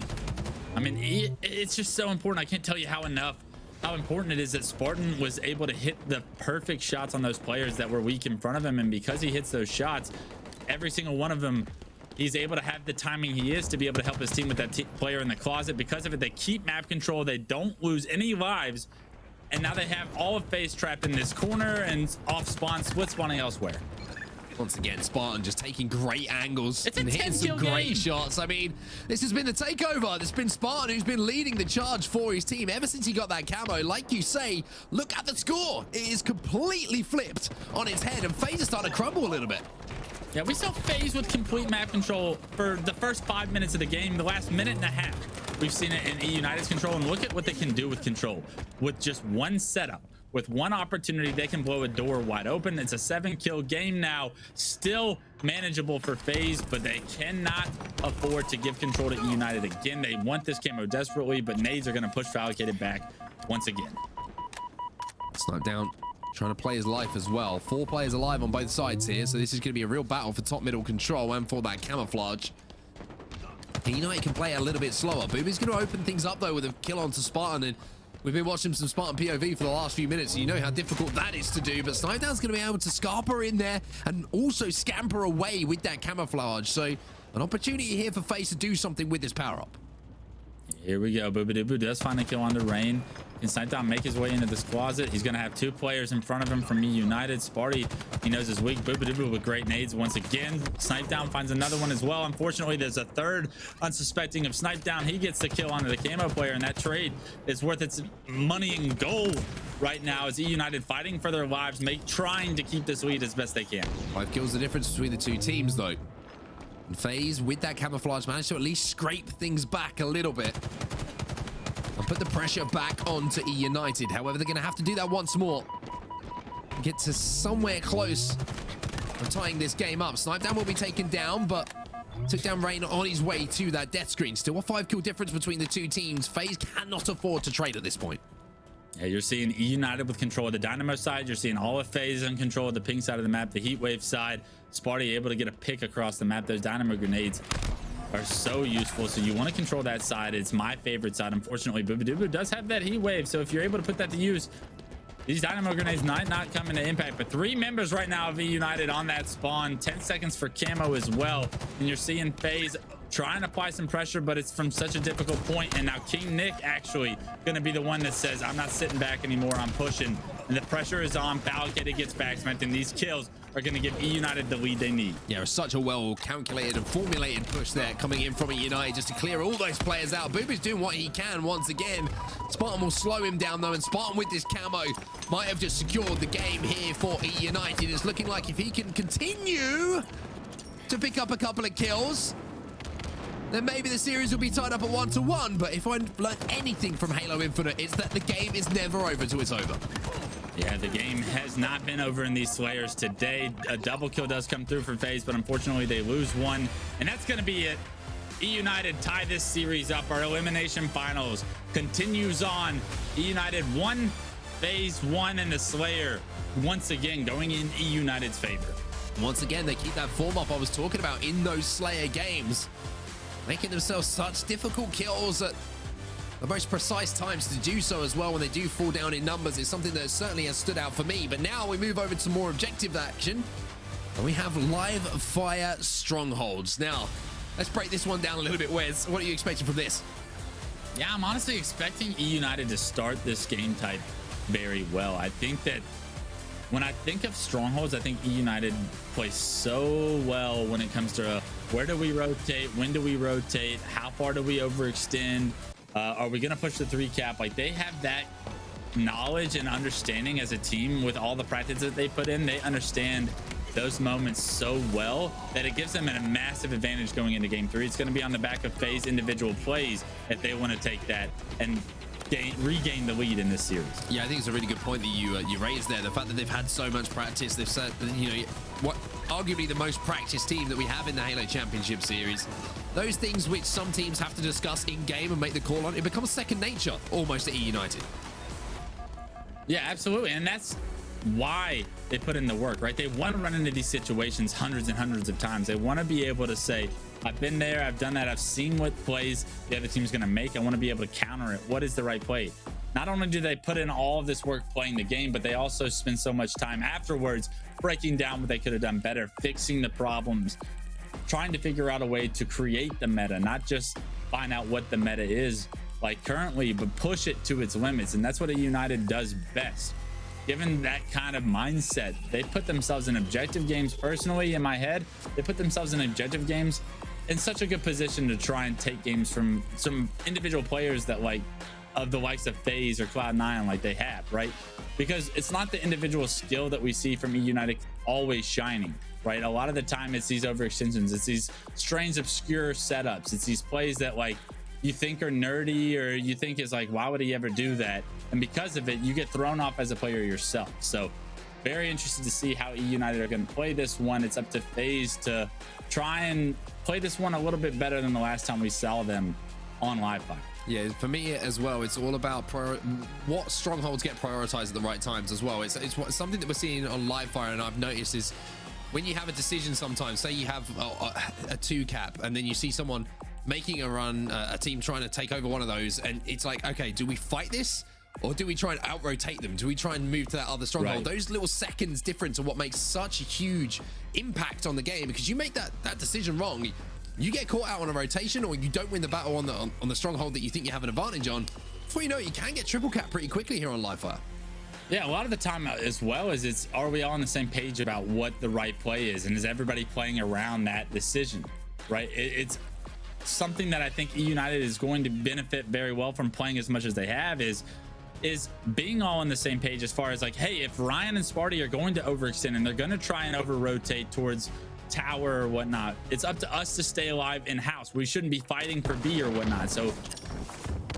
I mean, it's just so important. I can't tell you how important it is that Spartan was able to hit the perfect shots on those players that were weak in front of him. And because he hits those shots, every single one of them, he's able to have the timing he is to be able to help his team with that player in the closet. Because of it, they keep map control. They don't lose any lives. And now they have all of FaZe trapped in this corner and off spawn, split spawning elsewhere.
Once again, Spartan just taking great angles
and
hitting some great shots. I mean, this has been the takeover. It's been Spartan who's been leading the charge for his team ever since he got that camo. Like you say, look at the score. It is completely flipped on its head, and FaZe is starting to crumble a little bit.
Yeah, we saw FaZe with complete map control for the first 5 minutes of the game. The last minute and a half, we've seen it in eUnited's control, and look at what they can do with control. With just one setup, with one opportunity, they can blow a door wide open. It's a 7-kill game now, still manageable for FaZe, but they cannot afford to give control to eUnited again. They want this camo desperately, but nades are going to push Falcated back once again.
Snip3down trying to play his life as well. 4 players alive on both sides here, so this is going to be a real battle for top middle control and for that camouflage. eUnited can play a little bit slower. bubu's going to open things up though with a kill onto Spartan, and we've been watching some Spartan POV for the last few minutes, so you know how difficult that is to do. But Snip3down's going to be able to scarper in there and also scamper away with that camouflage. So an opportunity here for FaZe to do something with this power up.
Here we go. bubu does find a kill on the Rayne. Can Snip3down make his way into this closet? He's going to have 2 players in front of him from eUnited. Sparty, he knows his weak. bubu with great nades once again. Snip3down finds another one as well. Unfortunately, there's a third unsuspecting of Snip3down. He gets the kill onto the camo player, and that trade is worth its money in gold right now as eUnited fighting for their lives, trying to keep this lead as best they can.
5 kills the difference between the 2 teams though. And FaZe with that camouflage managed to at least scrape things back a little bit and put the pressure back onto eUnited. However, they're going to have to do that once more. Get to somewhere close of tying this game up. Snip3down will be taken down, but took down Rayne on his way to that death screen. Still a 5-kill difference between the 2 teams. FaZe cannot afford to trade at this point.
Yeah, you're seeing eUnited with control of the Dynamo side. You're seeing all of FaZe in control of the pink side of the map, the heat wave side. Sparty able to get a pick across the map. Those Dynamo grenades are so useful, so you want to control that side. It's my favorite side. Unfortunately, bubu does have that heat wave, so if you're able to put that to use, these Dynamo grenades might not come into impact. But 3 members right now of eUnited on that spawn. 10 seconds for camo as well, and you're seeing FaZe trying to apply some pressure, but it's from such a difficult point. And now KingNick actually going to be the one that says, I'm not sitting back anymore, I'm pushing. And the pressure is on. Falcated gets backsmacked, and these kills are going to give eUnited the lead they need.
Yeah, it's such a well-calculated and formulated push there coming in from eUnited just to clear all those players out. bubu's doing what he can once again. Spartan will slow him down though, and Spartan with this camo might have just secured the game here for eUnited. It's looking like if he can continue to pick up a couple of kills, then maybe the series will be tied up at 1-1. But if I learned anything from Halo Infinite, it's that the game is never over till it's over.
Yeah, the game has not been over in these Slayers today. A double kill does come through for FaZe, but unfortunately they lose one, and that's going to be it. eUnited tie this series up. Our elimination finals continues on. eUnited 1, FaZe 1, and the Slayer once again going in eUnited's favor.
Once again, they keep that form up I was talking about in those Slayer games, making themselves such difficult kills at the most precise times to do so as well. When they do fall down in numbers, it's something that certainly has stood out for me. But now we move over to more objective action. And we have live fire Strongholds. Now, let's break this one down a little bit. Wes, what are you expecting from this?
Yeah, I'm honestly expecting eUnited to start this game type very well. I think that when I think of Strongholds, I think eUnited plays so well when it comes to where do we rotate, when do we rotate, how far do we overextend, are we going to push the 3 cap? Like, they have that knowledge and understanding as a team with all the practice that they put in. They understand those moments so well that it gives them a massive advantage going into game 3. It's going to be on the back of FaZe individual plays if they want to take that and regain the lead in this series.
Yeah, I think it's a really good point that you raised there. The fact that they've had so much practice, they've said, you know, what arguably the most practiced team that we have in the Halo Championship Series. Those things which some teams have to discuss in game and make the call on, it becomes second nature almost at eUnited.
Yeah, absolutely, and that's why they put in the work, right? They want to run into these situations hundreds and hundreds of times. They want to be able to say, I've been there, I've done that, I've seen what plays the other team's going to make. I want to be able to counter it. What is the right play? Not only do they put in all of this work playing the game, but they also spend so much time afterwards breaking down what they could have done better, fixing the problems, trying to figure out a way to create the meta, not just find out what the meta is like currently, but push it to its limits. And that's what eUnited does best. Given that kind of mindset, they put themselves in objective games. Personally, in my head, they put themselves in objective games in such a good position to try and take games from some individual players that, like, of the likes of FaZe or Cloud9, like they have, right? Because it's not the individual skill that we see from eUnited always shining, right? A lot of the time it's these overextensions, it's these strange obscure setups, it's these plays that, like, you think are nerdy or you think is like, why would he ever do that? And because of it, you get thrown off as a player yourself. So very interested to see how eUnited are going to play this one. It's up to FaZe to try and play this one a little bit better than the last time we saw them on live fire.
Yeah, for me as well, it's all about what Strongholds get prioritized at the right times as well. It's something that we're seeing on live fire, and I've noticed is when you have a decision sometimes, say you have a 2 cap and then you see someone making a run, a team trying to take over one of those, and it's like, okay, do we fight this or do we try and out-rotate them? Do we try and move to that other stronghold? Right. Those little seconds difference are what makes such a huge impact on the game, because you make that decision wrong, you get caught out on a rotation, or you don't win the battle on the stronghold that you think you have an advantage on. Before you know it, you can get triple cap pretty quickly here on live fire.
Yeah, a lot of the time as well is it's, are we all on the same page about what the right play is, and is everybody playing around that decision, right? It's something that I think eUnited is going to benefit very well from playing as much as they have is being all on the same page as far as, like, hey, if Ryan and Sparty are going to overextend and they're going to try and over rotate towards tower or whatnot, it's up to us to stay alive in house. We shouldn't be fighting for B or whatnot. So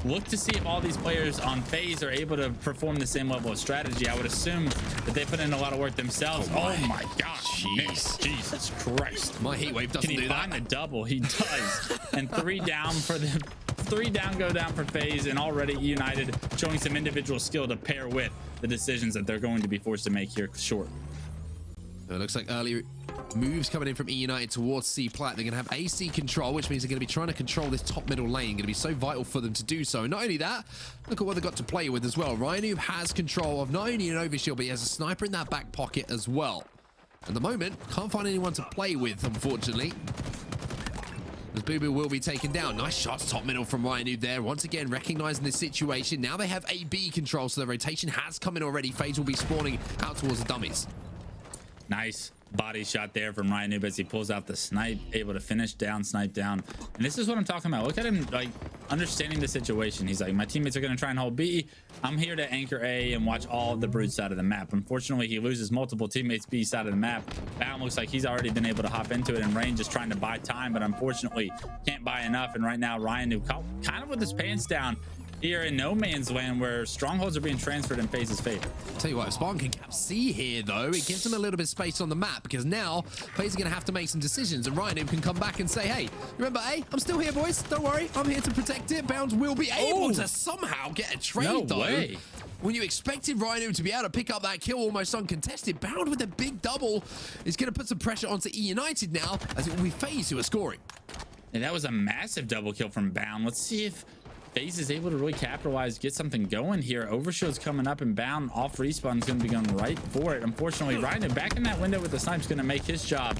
look to see if all these players on FaZe are able to perform the same level of strategy. I would assume that they put in a lot of work themselves. Oh my gosh, jeez. Jesus Christ,
my heat wave doesn't do that.
Can he find the double? He does. And 3 down for the 3 down go down for FaZe, and already eUnited showing some individual skill to pair with the decisions that they're going to be forced to make here short.
It looks like early moves coming in from eUnited towards C Plat. They're going to have AC control, which means they're going to be trying to control this top middle lane. Going to be so vital for them to do so. Not only that, look at what they've got to play with as well. RyaNoob has control of not only an overshield, but he has a sniper in that back pocket as well. At the moment, can't find anyone to play with, unfortunately, as bubu will be taken down. Nice shots top middle from RyaNoob there. Once again, recognizing the situation. Now they have AB control, so the rotation has come in already. FaZe will be spawning out towards the dummies.
Nice body shot there from RyaNoob as he pulls out the snipe, able to finish down, snipe down. And this is what I'm talking about. Look at him, like, understanding the situation. He's like, my teammates are going to try and hold B. I'm here to anchor A and watch all of the Brood side of the map. Unfortunately, he loses multiple teammates B side of the map. Bound looks like he's already been able to hop into it, and Rayne just trying to buy time, but unfortunately can't buy enough. And right now, RyaNoob kind of with his pants down here in no man's land, where Strongholds are being transferred in FaZe's favor.
Tell you what, if Spartan can cap C here, though, it gives them a little bit of space on the map, because now FaZe are going to have to make some decisions, and RyaNoob can come back and say, hey, remember A? I'm still here, boys. Don't worry. I'm here to protect it. Bounds will be able to somehow get a trade, though.
Way.
When you expected RyaNoob to be able to pick up that kill almost uncontested, Bound with a big double is going to put some pressure onto eUnited now, as it will be FaZe who are scoring.
And that was a massive double kill from Bound. Let's see if FaZe is able to really capitalize, get something going here. Overshield's coming up and Bound off respawn is going to be going right for it. Unfortunately, RyaNoob back in that window with the snipe's going to make his job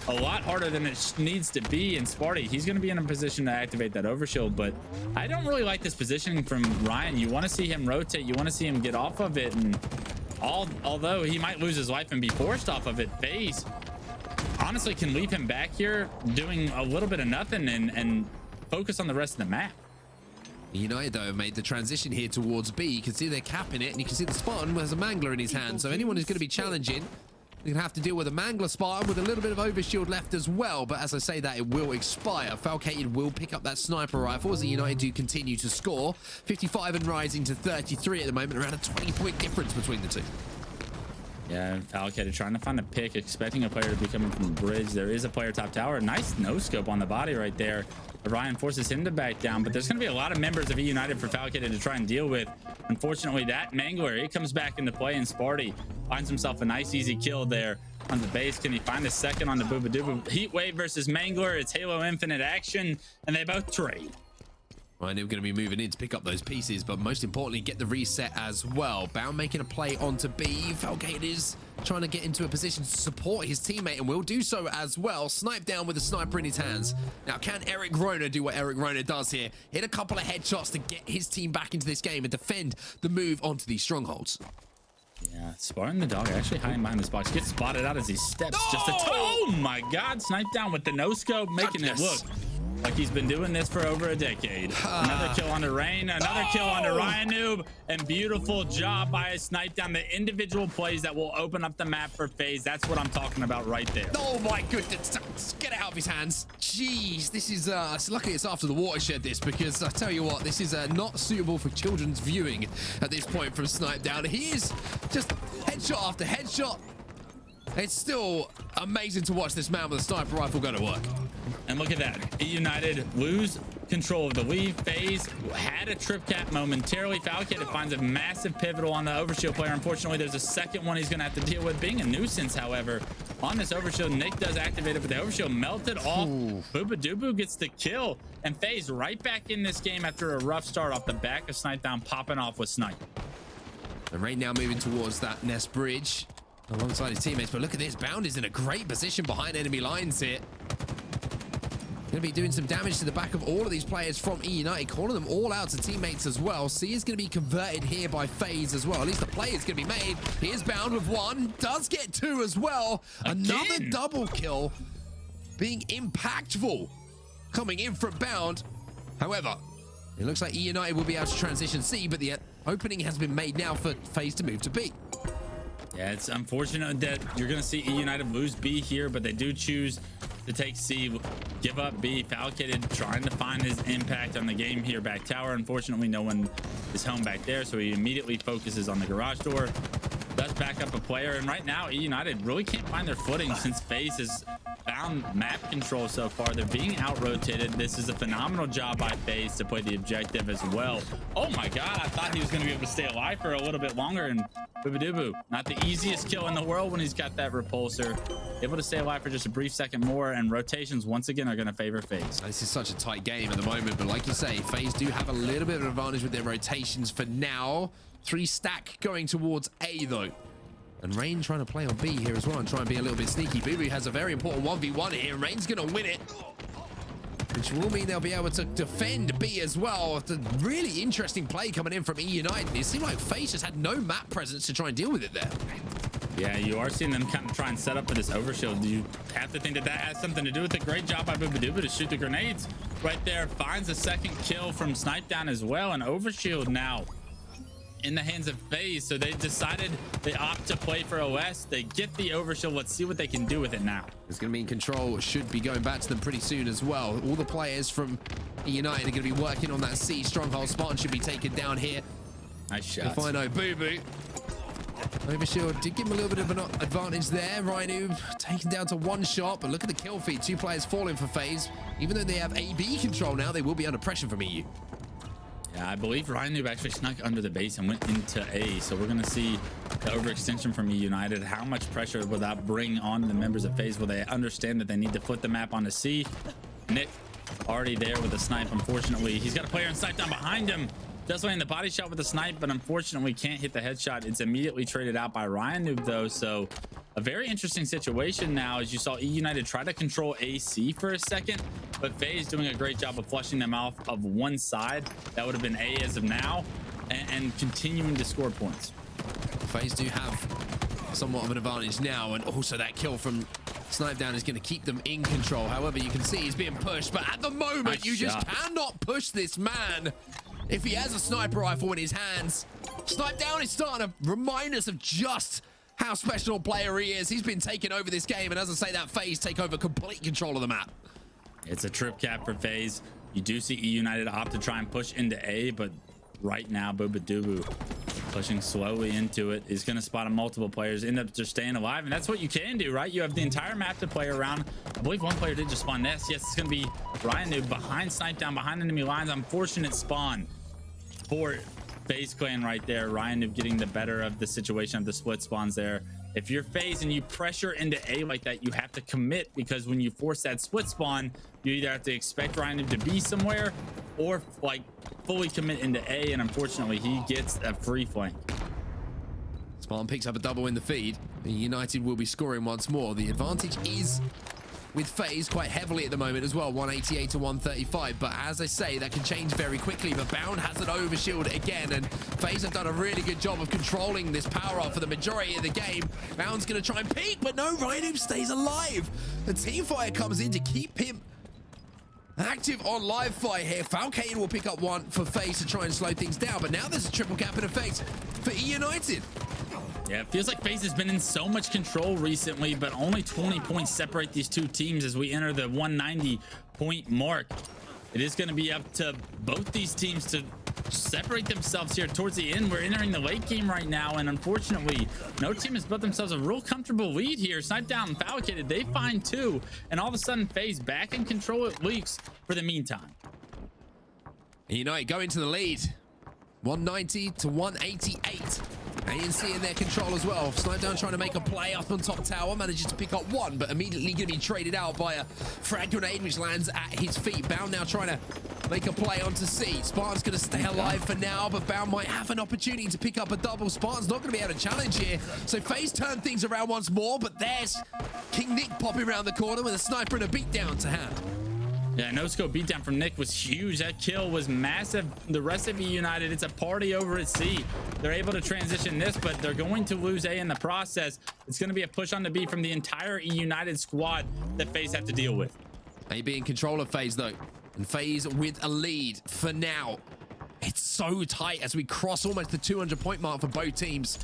a lot harder than it needs to be. And Sparty, he's going to be in a position to activate that overshield, but I don't really like this positioning from Ryan. You want to see him rotate, you want to see him get off of it, and although he might lose his life and be forced off of it, FaZe honestly can leave him back here doing a little bit of nothing and focus on the rest of the map.
eUnited, though, made the transition here towards B. You can see they're capping it, and you can see the Spartan has a mangler in his hand. So anyone who's going to be challenging, you're going to have to deal with a mangler Spartan with a little bit of overshield left as well. But as I say that, it will expire. Falcated will pick up that sniper rifle as eUnited do continue to score. 55 and rising to 33 at the moment, around a 20-point difference between the two.
Yeah, Falcated trying to find a pick, expecting a player to be coming from the bridge. There is a player top tower. Nice no-scope on the body right there. Ryan forces him to back down, but there's going to be a lot of members of eUnited for Falcated to try and deal with. Unfortunately, that mangler, it comes back into play, and Sparty finds himself a nice, easy kill there on the base. Can he find a second on the bubu? Heat Wave versus mangler. It's Halo Infinite action, and they both trade.
RyaNoob going to be moving in to pick up those pieces, but most importantly, get the reset as well. Bound making a play onto B. Falcated is trying to get into a position to support his teammate and will do so as well. Snipe down with a sniper in his hands. Now, can RyaNoob do what RyaNoob does here? Hit a couple of headshots to get his team back into this game and defend the move onto these strongholds.
Yeah, Spartan the dog actually hiding behind this box. Gets spotted out as he steps. Oh my God, snipe down with the no-scope, making it look like he's been doing this for over a decade. Another kill onto Rayne, another kill onto RyaNoob, and beautiful job by a snipe down. The individual plays that will open up the map for FaZe. That's what I'm talking about right there.
Oh my goodness, get it out of his hands. Jeez, this is, luckily it's after the watershed this, because I tell you what, this is not suitable for children's viewing at this point from snipe down. He is just headshot after headshot. It's still amazing to watch this man with a sniper rifle go to work.
And look at that. eUnited lose control of the lead. FaZe had a trip cap momentarily. Falcated finds a massive pivotal on the overshield player. Unfortunately, there's a second one he's going to have to deal with. Being a nuisance, however, on this overshield, Nick does activate it, but the overshield melted off. Dubu gets the kill. And FaZe right back in this game after a rough start off the back of Snipe Down, popping off with Snipe.
And right now moving towards that nest bridge alongside his teammates. But look at this. Bound is in a great position behind enemy lines here. Going to be doing some damage to the back of all of these players from eUnited, calling them all out to teammates as well. C is going to be converted here by FaZe as well. At least the play is going to be made. Here's Bound with one. Does get two as well. Another double kill being impactful coming in from Bound. However, it looks like eUnited will be able to transition C, but the opening has been made now for FaZe to move to B.
Yeah, it's unfortunate that you're going to see eUnited lose B here, but they do choose to take C, give up B. Falcated trying to find his impact on the game here back tower. Unfortunately, no one is home back there, so he immediately focuses on the garage door. Does back up a player, and right now eUnited really can't find their footing since FaZe has found map control so far. They're being out-rotated. This is a phenomenal job by FaZe to play the objective as well. Oh my God, I thought he was going to be able to stay alive for a little bit longer, and bubu, not the easiest kill in the world when he's got that repulsor. Able to stay alive for just a brief second more, and rotations once again are going to favor FaZe.
This is such a tight game at the moment, but like you say, FaZe do have a little bit of an advantage with their rotations for now. 3 stack going towards A though. And Rayne trying to play on B here as well and try and be a little bit sneaky. bubu has a very important 1v1 here. Rayne's going to win it, which will mean they'll be able to defend B as well. It's a really interesting play coming in from eUnited. It seemed like FaZe just had no map presence to try and deal with it there.
Yeah, you are seeing them kind of try and set up for this overshield. You have to think that that has something to do with it. Great job by bubu to shoot the grenades right there. Finds a second kill from Snipe Down as well. And overshield now in the hands of FaZe, so they decided they opt to play for OS. They get the overshield. Let's see what they can do with it now.
It's going to mean control should be going back to them pretty soon as well. All the players from eUnited are going to be working on that C. Stronghold Spartan should be taken down here.
Nice shot.
If I know bubu. Overshield did give him a little bit of an advantage there. RyaNoob taken down to 1 shot, but look at the kill feed. 2 players falling for FaZe. Even though they have AB control now, they will be under pressure from EU.
Yeah, I believe RyaNoob actually snuck under the base and went into A. So we're going to see the overextension from eUnited. How much pressure will that bring on the members of FaZe? Will they understand that they need to flip the map onto C? Nick already there with a snipe. Unfortunately, he's got a player in sight down behind him. Just landing the body shot with a snipe, but unfortunately can't hit the headshot. It's immediately traded out by RyaNoob though. So a very interesting situation now, as you saw eUnited try to control AC for a second, but FaZe doing a great job of flushing them off of one side. That would have been A as of now, and continuing to score points.
FaZe do have somewhat of an advantage now, and also that kill from Snip3down is going to keep them in control. However, you can see he's being pushed, but at the moment, you just cannot push this man. If he has a sniper rifle in his hands, Snip3down is starting to remind us of just how special a player he is. He's been taking over this game, and as I say that, FaZe take over complete control of the map.
It's a trip cap for FaZe. You do see eUnited opt to try and push into A, but right now, dubu pushing slowly into it. He's going to spot on multiple players, end up just staying alive, and that's what you can do, right? You have the entire map to play around. I believe one player did just spawn nest. Yes, it's going to be RyaNoob behind Snip3down, behind enemy lines. Unfortunate spawn for FaZe clan right there. RyaNoob getting the better of the situation of the split spawns there. If you're FaZe and you pressure into A like that, you have to commit, because when you force that split spawn, you either have to expect RyaNoob to be somewhere or like fully commit into A, and unfortunately he gets a free flank.
Spartan picks up a double in the feed. eUnited will be scoring once more. The advantage is with FaZe quite heavily at the moment as well, 188 to 135, but as I say, that can change very quickly. But Bound has an overshield again, and FaZe have done a really good job of controlling this power up for the majority of the game. Bound's gonna try and peek, but no, RyaNoob stays alive. The team fire comes in to keep him active on live fire here. Falcated will pick up one for FaZe to try and slow things down, but now there's a triple cap in effect for eUnited.
Yeah, it feels like FaZe has been in so much control recently, but only 20 points separate these two teams as we enter the 190 point mark. It is going to be up to both these teams to separate themselves here towards the end. We're entering the late game right now, and unfortunately, no team has built themselves a real comfortable lead here. Snip3down and Falcated, they find two, and all of a sudden, FaZe back in control at least for the meantime.
eUnited go into the lead, 190 to 188. ANC in their control as well. Snip3down trying to make a play up on top tower, manages to pick up one, but immediately going to be traded out by a frag grenade which lands at his feet. Bound now trying to make a play onto C. Spartan's going to stay alive for now, but Bound might have an opportunity to pick up a double. Spartan's not going to be able to challenge here, so FaZe turn things around once more, but there's KingNick popping around the corner with a sniper and a beatdown to hand.
Yeah, no scope beatdown from Nick was huge. That kill was massive. The rest of eUnited, it's a party over at C. They're able to transition this, but they're going to lose A in the process. It's going to be a push on the B from the entire eUnited squad that FaZe have to deal with.
AB in control of FaZe though, and FaZe with a lead for now. It's so tight as we cross almost the 200 point mark for both teams.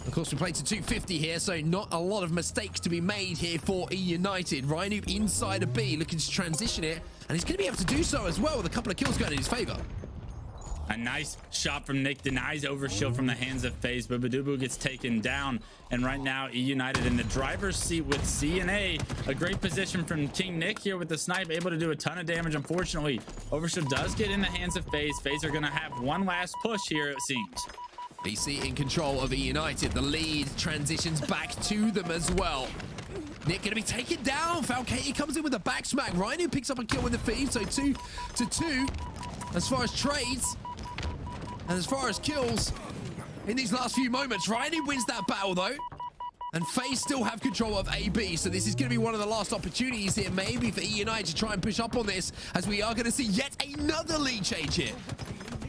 Of course, we played to 250 here, so not a lot of mistakes to be made here for eUnited. RyaNoob inside a B, looking to transition it, and he's going to be able to do so as well with a couple of kills going in his favor.
A nice shot from Nick, denies overshield from the hands of FaZe, but dubu gets taken down, and right now eUnited in the driver's seat with C and A. A great position from KingNick here with the snipe, able to do a ton of damage. Unfortunately, overshield does get in the hands of FaZe. FaZe are going to have one last push here, it seems.
BC in control of eUnited. The lead transitions back to them as well. Nick gonna be taken down. Falcated comes in with a back smack. RyaNoob picks up a kill with the feed, so 2 to 2 as far as trades. And as far as kills in these last few moments, RyaNoob wins that battle though. And FaZe still have control of AB, so this is going to be one of the last opportunities here, maybe for eUnited to try and push up on this, as we are going to see yet another lead change here.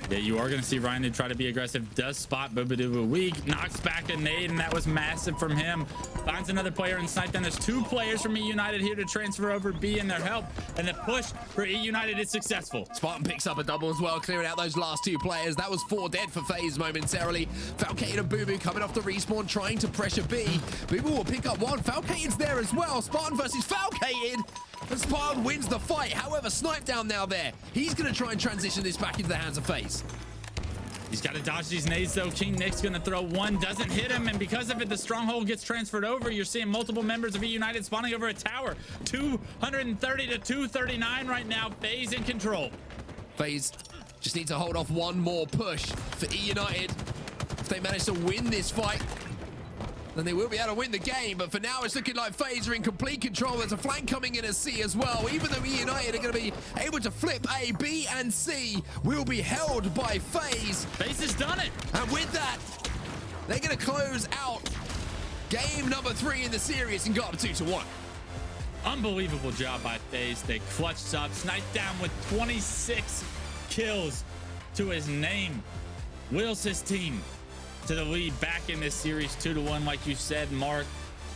Yeah, you are going to see RyaNoob try to be aggressive. Does spot dubu weak, knocks back a nade, and that was massive from him. Finds another player in Snip3down. There's two players from eUnited here to transfer over B in their help, and the push for eUnited is successful.
Spartan picks up a double as well, clearing out those last two players. That was 4 dead for FaZe momentarily. Falcated and bubu coming off the respawn, trying to pressure B. bubu will pick up one. Falcated's there as well. Spartan versus Falcated. And Spartan wins the fight. However, Snip3down now there. He's going to try and transition this back into the hands of FaZe.
He's got to dodge these nades though. KingNick's going to throw one, doesn't hit him, and because of it, the stronghold gets transferred over. You're seeing multiple members of eUnited spawning over a tower. 230 to 239 right now. FaZe in control.
FaZe just need to hold off one more push for eUnited. If they manage to win this fight, then they will be able to win the game. But for now, it's looking like FaZe are in complete control. There's a flank coming in as C as well. Even though eUnited are going to be able to flip A, B, and C will be held by FaZe.
FaZe has done it.
And with that, they're going to close out game number 3 in the series and go up 2-1.
Unbelievable job by FaZe. They clutched up. Snip3down with 26 kills to his name. Wheels his team to the lead back in this series 2-1. Like you said, Mark,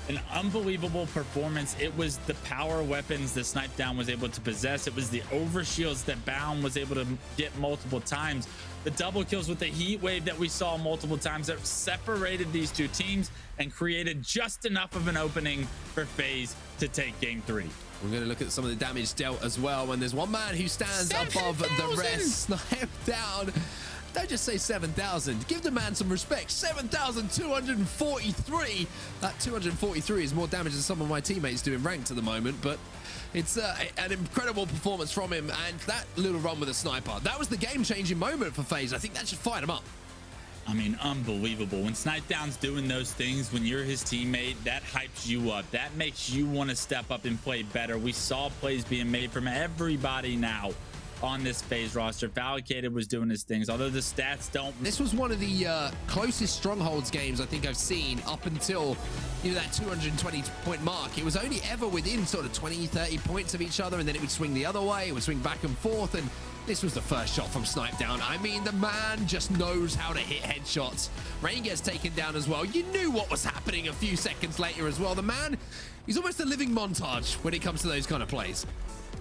an unbelievable performance. It was the power weapons that Snip3down was able to possess. It was the overshields that Bound was able to get multiple times. The double kills with the heat wave that we saw multiple times that separated these two teams and created just enough of an opening for FaZe to take game 3.
We're going to look at some of the damage dealt as well. When there's one man who stands above the rest, Snip3down. Don't just say 7,000. Give the man some respect. 7,243. That 243 is more damage than some of my teammates do in ranked at the moment, but it's an incredible performance from him. And that little run with a sniper, that was the game-changing moment for FaZe. I think that should fired him up.
I mean, unbelievable. When Snip3down's doing those things, when you're his teammate, that hypes you up. That makes you want to step up and play better. We saw plays being made from everybody now on this FaZe roster. Falcated was doing his things, although the stats don't.
This was one of the closest Strongholds games I think I've seen up until, you know, that 220 point mark. It was only ever within sort of 20-30 points of each other, and then it would swing the other way. It would swing back and forth, and this was the first shot from Snip3down. I mean, the man just knows how to hit headshots. Rayne gets taken down as well. You knew what was happening a few seconds later as well. The man, he's almost a living montage when it comes to those kind of plays.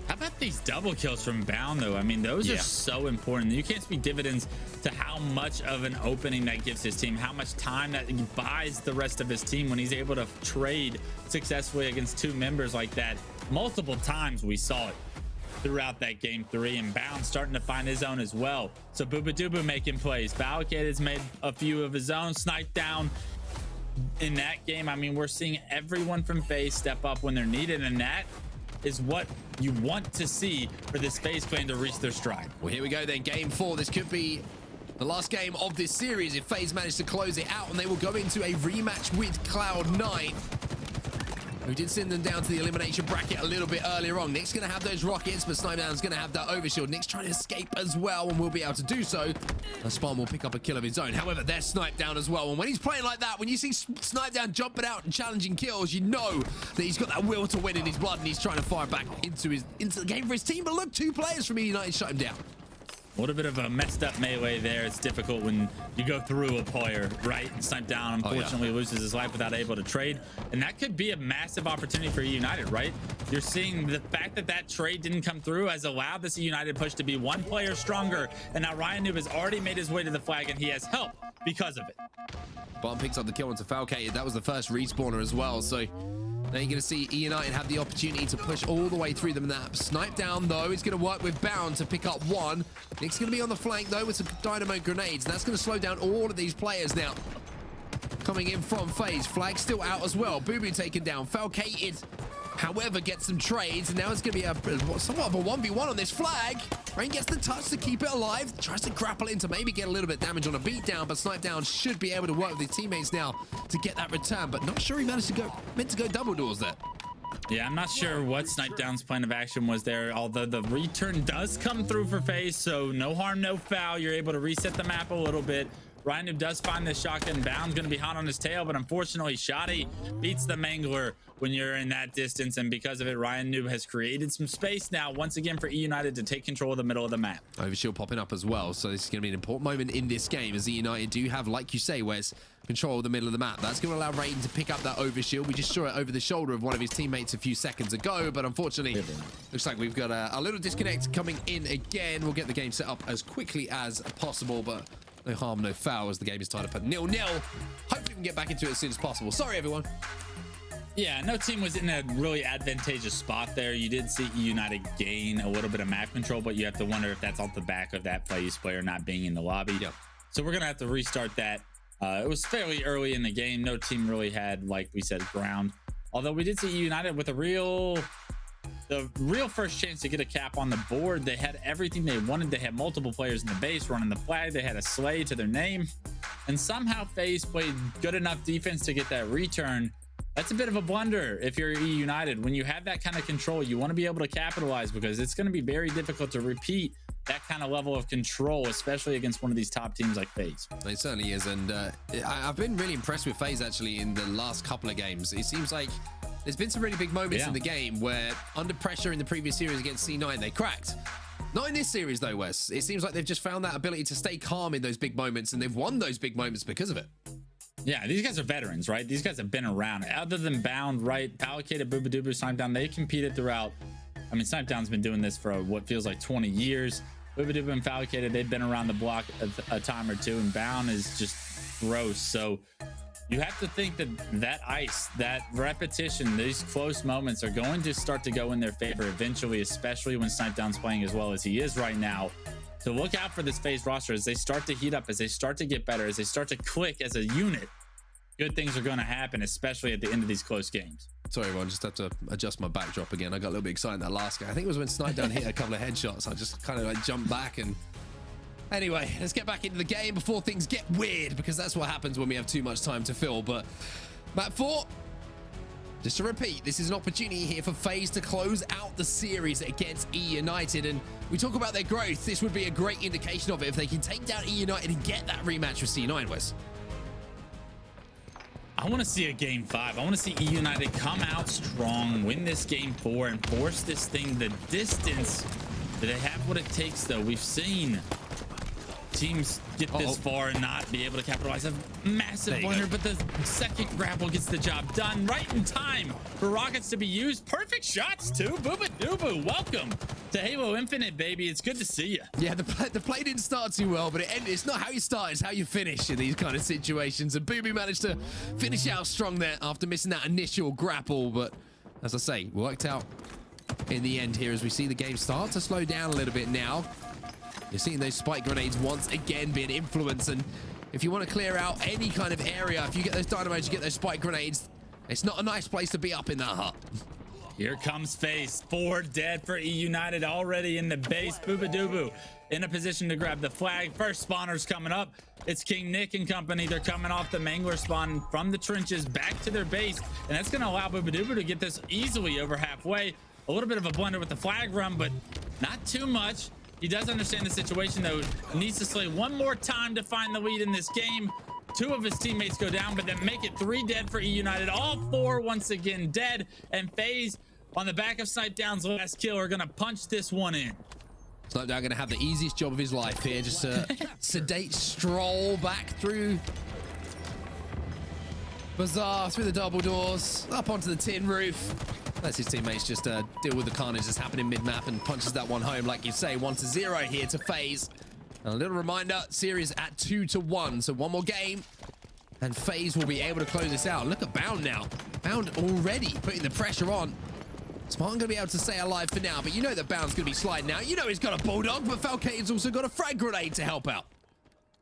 How about these double kills from Bound, though? I mean, those are so important. You can't speak dividends to how much of an opening that gives his team, how much time that he buys the rest of his team when he's able to trade successfully against 2 members like that. Multiple times we saw it throughout that game 3, and Bound starting to find his own as well. So bubu making plays. Falcated's made a few of his own. Snip3down in that game. I mean, we're seeing everyone from FaZe step up when they're needed, and that is what you want to see for this FaZe clan to reach their stride.
Well, here we go then. Game 4. This could be the last game of this series if FaZe manage to close it out, and they will go into a rematch with Cloud9, who did send them down to the elimination bracket a little bit earlier on. Nick's going to have those rockets, but Snip3down's going to have that overshield. Nick's trying to escape as well, and will be able to do so. Spartan will pick up a kill of his own. However, there's Snip3down as well. And when he's playing like that, when you see Snip3down jumping out and challenging kills, you know that he's got that will to win in his blood, and he's trying to fire back into the game for his team. But look, 2 players from eUnited shut him down.
A little bit of a messed up melee there. It's difficult when you go through a player, right? And Snip3down unfortunately loses his life without able to trade. And that could be a massive opportunity for eUnited, right? You're seeing the fact that that trade didn't come through has allowed this eUnited push to be 1 player stronger. And now RyaNoob has already made his way to the flag, and he has help because of it.
Bottom picks up the kill onto Falcated. That was the first respawner as well. So now you're going to see eUnited have the opportunity to push all the way through the map. Snip3down, though, is going to work with Bound to pick up 1. Nick's going to be on the flank, though, with some dynamo grenades. And that's going to slow down all of these players now. Coming in from FaZe. Flag still out as well. Bubu taken down. Falcated, however, gets some trades. And now it's going to be somewhat of a 1v1 on this flag. Rayne gets the touch to keep it alive. Tries to grapple in to maybe get a little bit of damage on a beatdown. But Snip3down should be able to work with his teammates now to get that return. But not sure he meant to go double doors there.
Yeah, I'm not sure what Snip3down's plan of action was there, although the return does come through for FaZe, so no harm, no foul. You're able to reset the map a little bit. RyaNoob does find the shotgun. Bound's going to be hot on his tail, but unfortunately, Shoddy beats the Mangler when you're in that distance, and because of it, RyaNoob has created some space now, once again, for eUnited to take control of the middle of the map.
Overshield popping up as well, so this is going to be an important moment in this game, as eUnited do have, like you say, Wes, control of the middle of the map. That's going to allow Rayne to pick up that overshield. We just saw it over the shoulder of one of his teammates a few seconds ago, but unfortunately, looks like we've got a little disconnect coming in again. We'll get the game set up as quickly as possible, but no harm, no foul, as the game is tied up at 0-0. Hopefully we can get back into it as soon as possible. Sorry, everyone.
Yeah, no team was in a really advantageous spot there. You did see eUnited gain a little bit of map control, but you have to wonder if that's off the back of that FaZe player not being in the lobby. Yep. So we're going to have to restart that. It was fairly early in the game. No team really had, like we said, ground. Although we did see eUnited with the real first chance to get a cap on the board. They had everything they wanted. They had multiple players in the base running the flag. They had a slay to their name. and somehow FaZe played good enough defense to get that return. That's a bit of a blunder if you're eUnited. When you have that kind of control, you want to be able to capitalize, because it's going to be very difficult to repeat that kind of level of control, especially against one of these top teams like FaZe.
It certainly is, and I've been really impressed with FaZe actually in the last couple of games. It seems like there's been some really big moments in the game where under pressure in the previous series against C9, they cracked. Not in this series though, Wes. It seems like they've just found that ability to stay calm in those big moments, and they've won those big moments because of it.
Yeah, these guys are veterans, right? These guys have been around. Other than Bound, right? Falcated, bubu, dubu, Snip3down, they competed throughout. I mean, Snip3down's been doing this for what feels like 20 years. Bubu, dubu, and Falcated, they've been around the block a time or two, and Bound is just gross. So you have to think that that ice, that repetition, these close moments are going to start to go in their favor eventually, especially when Snip3down's playing as well as he is right now. So look out for this FaZe roster as they start to heat up, as they start to get better, as they start to click as a unit. Good things are going to happen, especially at the end of these close games.
Sorry, everyone, just have to adjust my backdrop again. I got a little bit excited that last guy. I think it was when Snip3down hit a couple of headshots. I just kind of like jumped back and... Anyway, let's get back into the game before things get weird, because that's what happens when we have too much time to fill. But map 4, just to repeat, this is an opportunity here for FaZe to close out the series against eUnited. And we talk about their growth. This would be a great indication of it if they can take down eUnited and get that rematch with C9, Wes.
I want to see a game 5. I want to see eUnited come out strong, win this game 4, and force this thing the distance. Do they have what it takes, though? We've seen teams get this far and not be able to capitalize. A massive blunder, but the second grapple gets the job done right in time for rockets to be used. Perfect shots too. Bubu dubu, welcome to Halo Infinite, baby. It's good to see you.
Yeah, the play didn't start too well, but it's not how you start, it's how you finish in these kind of situations. And Bubu managed to finish out strong there after missing that initial grapple. But as I say, worked out in the end here as we see the game start to slow down a little bit now. You're seeing those spike grenades once again being influenced, and if you want to clear out any kind of area, if you get those dynamos, you get those spike grenades, it's not a nice place to be up in that hut.
Here comes FaZe. 4 dead for eUnited already in the base. Bubu dubu in a position to grab the flag. First spawner's coming up. It's KingNick and company. They're coming off the Mangler spawn from the trenches back to their base, and that's going to allow bubu dubu to get this easily over halfway. A little bit of a blunder with the flag run, but not too much. He does understand the situation, though. He needs to slay one more time to find the lead in this game. 2 of his teammates go down, but then make it 3 dead for eUnited. All 4 once again dead. And FaZe, on the back of Snip3down's last kill, are going to punch this one in.
Snip3down going to have the easiest job of his life here. Just a sedate stroll back through Bazaar, through the double doors, up onto the tin roof. Lets his teammates just deal with the carnage that's happening mid-map and punches that one home, like you say. 1-0 here to FaZe. And a little reminder, series at 2-1. So one more game, and FaZe will be able to close this out. Look at Bound now. Bound already putting the pressure on. Spartan going to be able to stay alive for now, but you know that Bound's going to be sliding out. You know he's got a bulldog, but Falcated's also got a frag grenade to help out.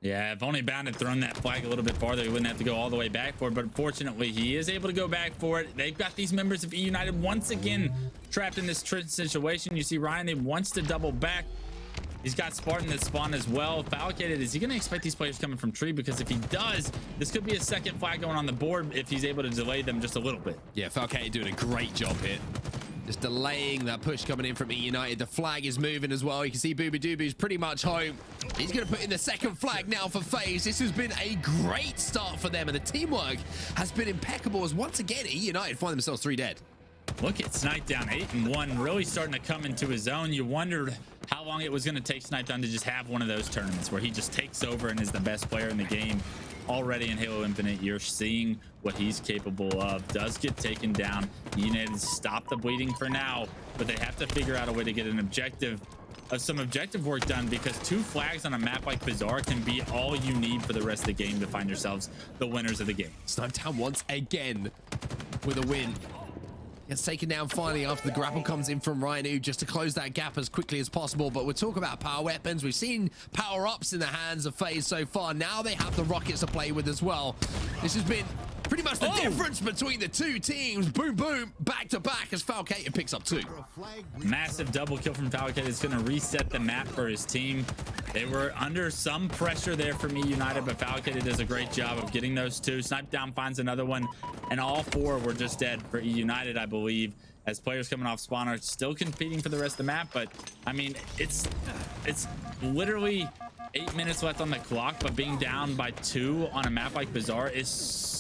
Yeah, if only Bound had thrown that flag a little bit farther, he wouldn't have to go all the way back for it. But fortunately, he is able to go back for it. They've got these members of eUnited once again trapped in this trench situation. You see RyaNoob wants to double back. He's got Spartan that spawn as well. Falcated, is he going to expect these players coming from tree? Because if he does, this could be a second flag going on the board if he's able to delay them just a little bit.
Yeah, Falcated doing a great job here. Just delaying that push coming in from eUnited. The flag is moving as well. You can see bubu dubu's pretty much home. He's going to put in the second flag now for FaZe. This has been a great start for them, and the teamwork has been impeccable as once again eUnited find themselves 3 dead.
Look at Snip3down, 8-1, really starting to come into his own. You wondered how long it was going to take Snip3down to just have one of those tournaments where he just takes over and is the best player in the game. Already in Halo Infinite, you're seeing what he's capable of. Does get taken down. eUnited stop the bleeding for now, but they have to figure out a way to get an objective, some objective work done, because 2 flags on a map like Bazaar can be all you need for the rest of the game to find yourselves the winners of the game.
Snip3down once again with a win. Gets taken down finally after the grapple comes in from RyaNoob just to close that gap as quickly as possible. But we'll talk about power weapons. We've seen power-ups in the hands of FaZe so far. Now they have the rockets to play with as well. This has been pretty much the difference between the two teams. Boom, boom, back to back as Falcated picks up 2.
Massive double kill from Falcated is going to reset the map for his team. They were under some pressure there from eUnited, but Falcated does a great job of getting those 2. Snip3down finds another one, and all 4 were just dead for eUnited, I believe, as players coming off spawn are still competing for the rest of the map. But I mean, it's literally 8 minutes left on the clock, but being down by 2 on a map like Bazaar is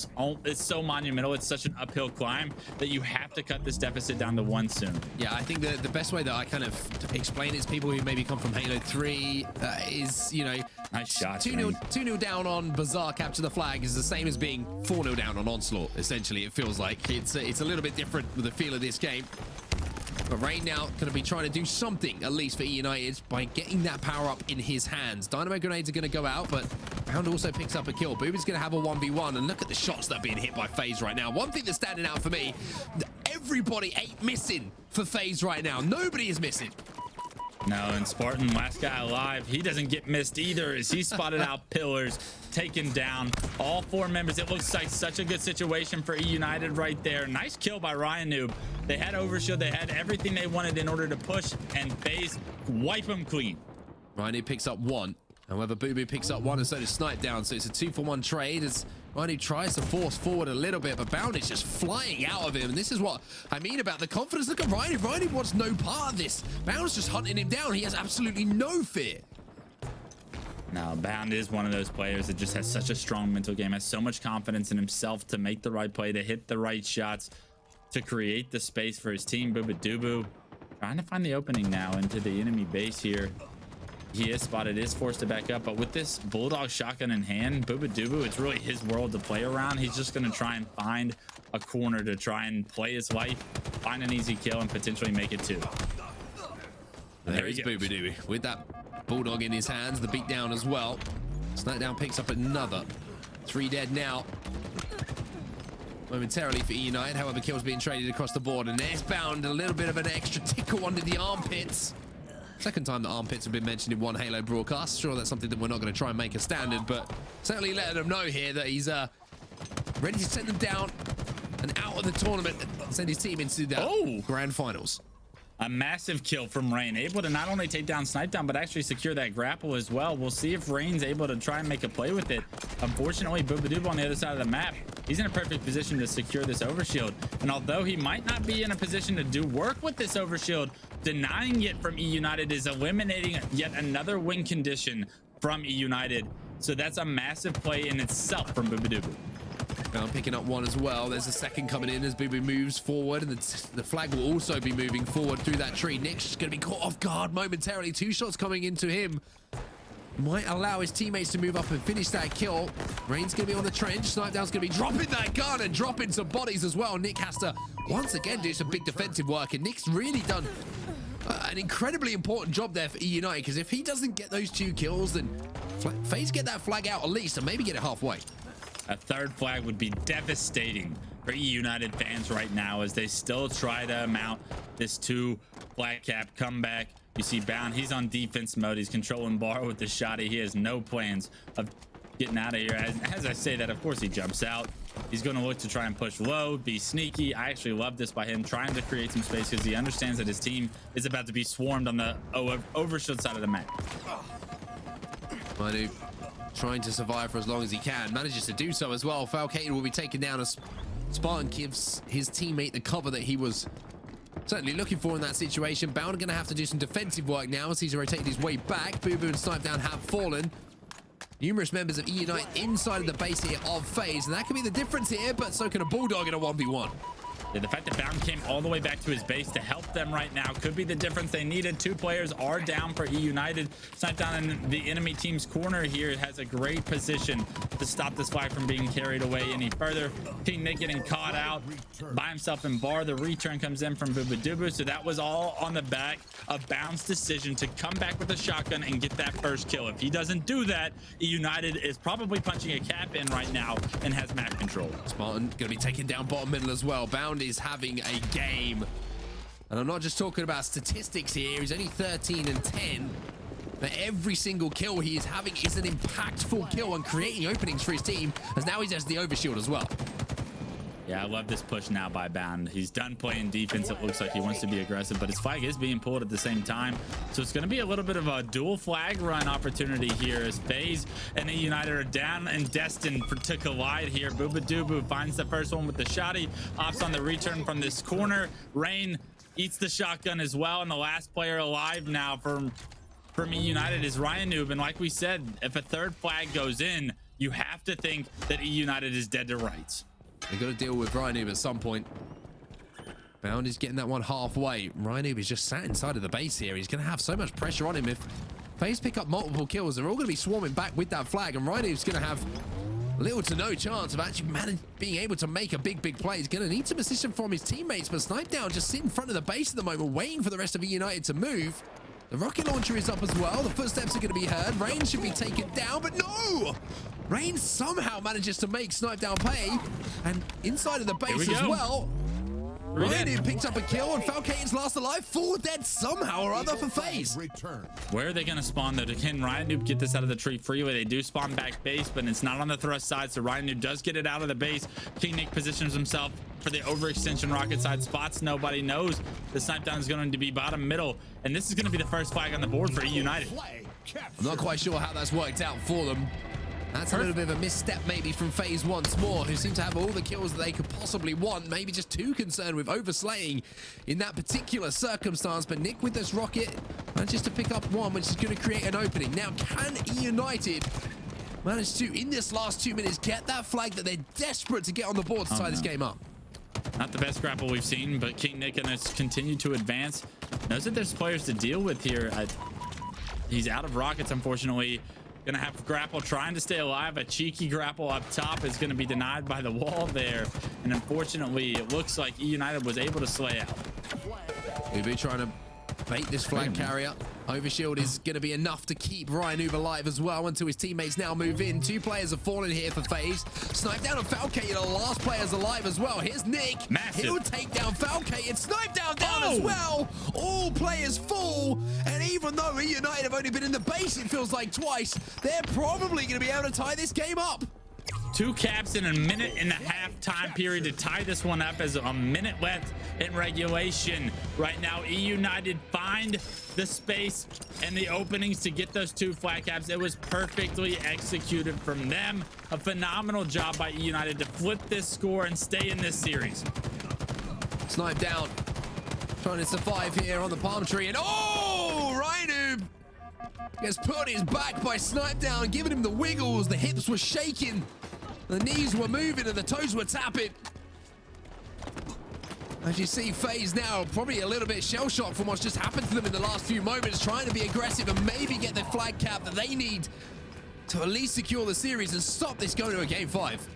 so monumental. It's such an uphill climb that you have to cut this deficit down to 1 soon.
Yeah, I think the best way that I kind of explain it to people who maybe come from Halo 3 is, you know,
nice shot.
2-0 down on Bazaar, capture the flag is the same as being 4-0 down on Onslaught. Essentially, it feels like it's a little bit different with the feel of this game. But Rayne now going to be trying to do something, at least for eUnited, by getting that power up in his hands. Dynamo grenades are going to go out, but Bound also picks up a kill. bubu's going to have a 1v1, and look at the shots that are being hit by FaZe right now. One thing that's standing out for me, everybody ain't missing for FaZe right now. Nobody is missing.
No, and Spartan, last guy alive, he doesn't get missed either as he spotted out pillars, taken down all 4 members. It looks like such a good situation for eUnited right there. Nice kill by RyaNoob. They had overshield, they had everything they wanted in order to push, and FaZe wipe them clean.
RyaNoob picks up 1. However, bubu picks up 1, and so does Snip3down. So it's a 2-for-1 trade as RyaNoob tries to force forward a little bit, but Bound is just flying out of him. And this is what I mean about the confidence. Look at RyaNoob. RyaNoob wants no part of this. Bound's just hunting him down. He has absolutely no fear.
Now, Bound is one of those players that just has such a strong mental game, has so much confidence in himself to make the right play, to hit the right shots, to create the space for his team. Dubu trying to find the opening now into the enemy base here. He is spotted, is forced to back up, but with this Bulldog shotgun in hand, dubu, it's really his world to play around. He's just going to try and find a corner to try and play his life, find an easy kill, and potentially make it 2.
There is bubu with that Bulldog in his hands, the beatdown as well. Snip3down picks up another. 3 dead now. Momentarily for eUnited, however, kills being traded across the board, and there's Bound, a little bit of an extra tickle under the armpits. Second time the armpits have been mentioned in one Halo broadcast. Sure, that's something that we're not going to try and make a standard, but certainly letting them know here that he's ready to send them down and out of the tournament and send his team into the grand finals.
A massive kill from Rayne, able to not only take down Snip3down, but actually secure that grapple as well. We'll see if Rayne's able to try and make a play with it. Unfortunately, bubu on the other side of the map, he's in a perfect position to secure this overshield. And although he might not be in a position to do work with this overshield, denying it from eUnited is eliminating yet another win condition from eUnited. So that's a massive play in itself from bubu.
Now picking up 1 as well. There's a second coming in as bubu moves forward, and the flag will also be moving forward through that tree. Nick's just going to be caught off guard momentarily. 2 shots coming into him. Might allow his teammates to move up and finish that kill. Rayne's going to be on the trench. Snip3down's going to be dropping that gun and dropping some bodies as well. Nick has to once again do some big defensive work, and Nick's really done an incredibly important job there for eUnited, because if he doesn't get those 2 kills, then FaZe get that flag out at least and maybe get it halfway.
A 3rd flag would be devastating for eUnited fans right now as they still try to mount this 2 flag cap comeback. You see Bound, he's on defense mode. He's controlling bar with the shotty. He has no plans of getting out of here. As I say that, of course, he jumps out. He's going to look to try and push low, be sneaky. I actually love this by him trying to create some space because he understands that his team is about to be swarmed on the overshield side of the map.
Manu trying to survive for as long as he can, manages to do so as well. Falcated will be taken down as Spartan gives his teammate the cover that he was certainly looking for in that situation. Bound are going to have to do some defensive work now as he's rotated his way back. bubu and Snip3down have fallen. Numerous members of eUnited inside of the base here of FaZe, and that could be the difference here, but so can a Bulldog in a 1v1.
Yeah, the fact that Bound came all the way back to his base to help them right now could be the difference they needed. 2 players are down for eUnited. Snip3down in the enemy team's corner here has a great position to stop this flag from being carried away any further. KingNick getting caught out by himself in bar. The return comes in from bubu. So that was all on the back of Bound's decision to come back with a shotgun and get that first kill. If he doesn't do that, eUnited is probably punching a cap in right now and has map control.
Spartan going to be taken down bottom middle as well. Bound is having a game, and I'm not just talking about statistics here. He's only 13 and 10, but every single kill he is having is an impactful kill and creating openings for his team, as now he has the overshield as well.
Yeah, I love this push now by Bound. He's done playing defense. It looks like he wants to be aggressive, but his flag is being pulled at the same time. So it's going to be a little bit of a dual flag run opportunity here as FaZe and eUnited are down and destined to collide here. Dubu finds the first one with the shotty, opts on the return from this corner. Rayne eats the shotgun as well, and the last player alive now from eUnited is RyaNoob. And like we said, if a third flag goes in, you have to think that eUnited is dead to rights.
They've got to deal with RyaNoob at some point. Bound is getting that one halfway. RyaNoob is just sat inside of the base here. He's going to have so much pressure on him. If FaZe pick up multiple kills, they're all going to be swarming back with that flag, and RyaNoob's going to have little to no chance of actually being able to make a big play. He's going to need some assistance from his teammates, but Snip3down just sitting in front of the base at the moment, waiting for the rest of eUnited to move. The rocket launcher is up as well. The footsteps are going to be heard. Rayne should be taken down, but no! Rayne somehow manages to make Snip3down pay, and inside of the base as well. RyaNoob picked up a kill, and Falcated's last alive. 4 dead somehow or other for FaZe.
Where are they going to spawn though? Can RyaNoob get this out of the tree freeway? They do spawn back base, but it's not on the thrust side, so RyaNoob does get it out of the base. KingNick positions himself for the overextension rocket side spots. Nobody knows the Snip3down is going to be bottom middle, and this is going to be the first flag on the board for eUnited.
I'm not quite sure how that's worked out for them. That's a little bit of a misstep maybe from FaZe once more, who seem to have all the kills that they could possibly want. Maybe just too concerned with overslaying in that particular circumstance. But Nick with this rocket manages to pick up one, which is going to create an opening. Now, can eUnited manage to, in this last 2 minutes, get that flag that they're desperate to get on the board to tie this game up?
Not the best grapple we've seen, but KingNick going to continue to advance. Knows that there's players to deal with here. He's out of rockets, unfortunately. Gonna have grapple trying to stay alive. A cheeky grapple up top is gonna be denied by the wall there, and unfortunately it looks like eUnited was able to slay out.
We'll trying to bait this flag carrier. Overshield is going to be enough to keep RyaNoob alive as well until his teammates now move in. 2 players have fallen here for FaZe. Snip3down and Falcated are the last players alive as well. Here's Nick.
Massive.
He'll take down Falcated. Snip3down down as well. All players full. And even though eUnited have only been in the base, it feels like twice, they're probably going to be able to tie this game up.
2 caps in a minute and a half time period to tie this one up, as a minute left in regulation. Right now, eUnited find the space and the openings to get those 2 flag caps. It was perfectly executed from them. A phenomenal job by eUnited to flip this score and stay in this series.
Snip3down trying to survive here on the palm tree, and oh, RyaNoob gets put on his back by Snip3down, giving him the wiggles. The hips were shaking. The knees were moving and the toes were tapping. As you see, FaZe now probably a little bit shell-shocked from what's just happened to them in the last few moments, trying to be aggressive and maybe get the flag cap that they need to at least secure the series and stop this going to a game 5.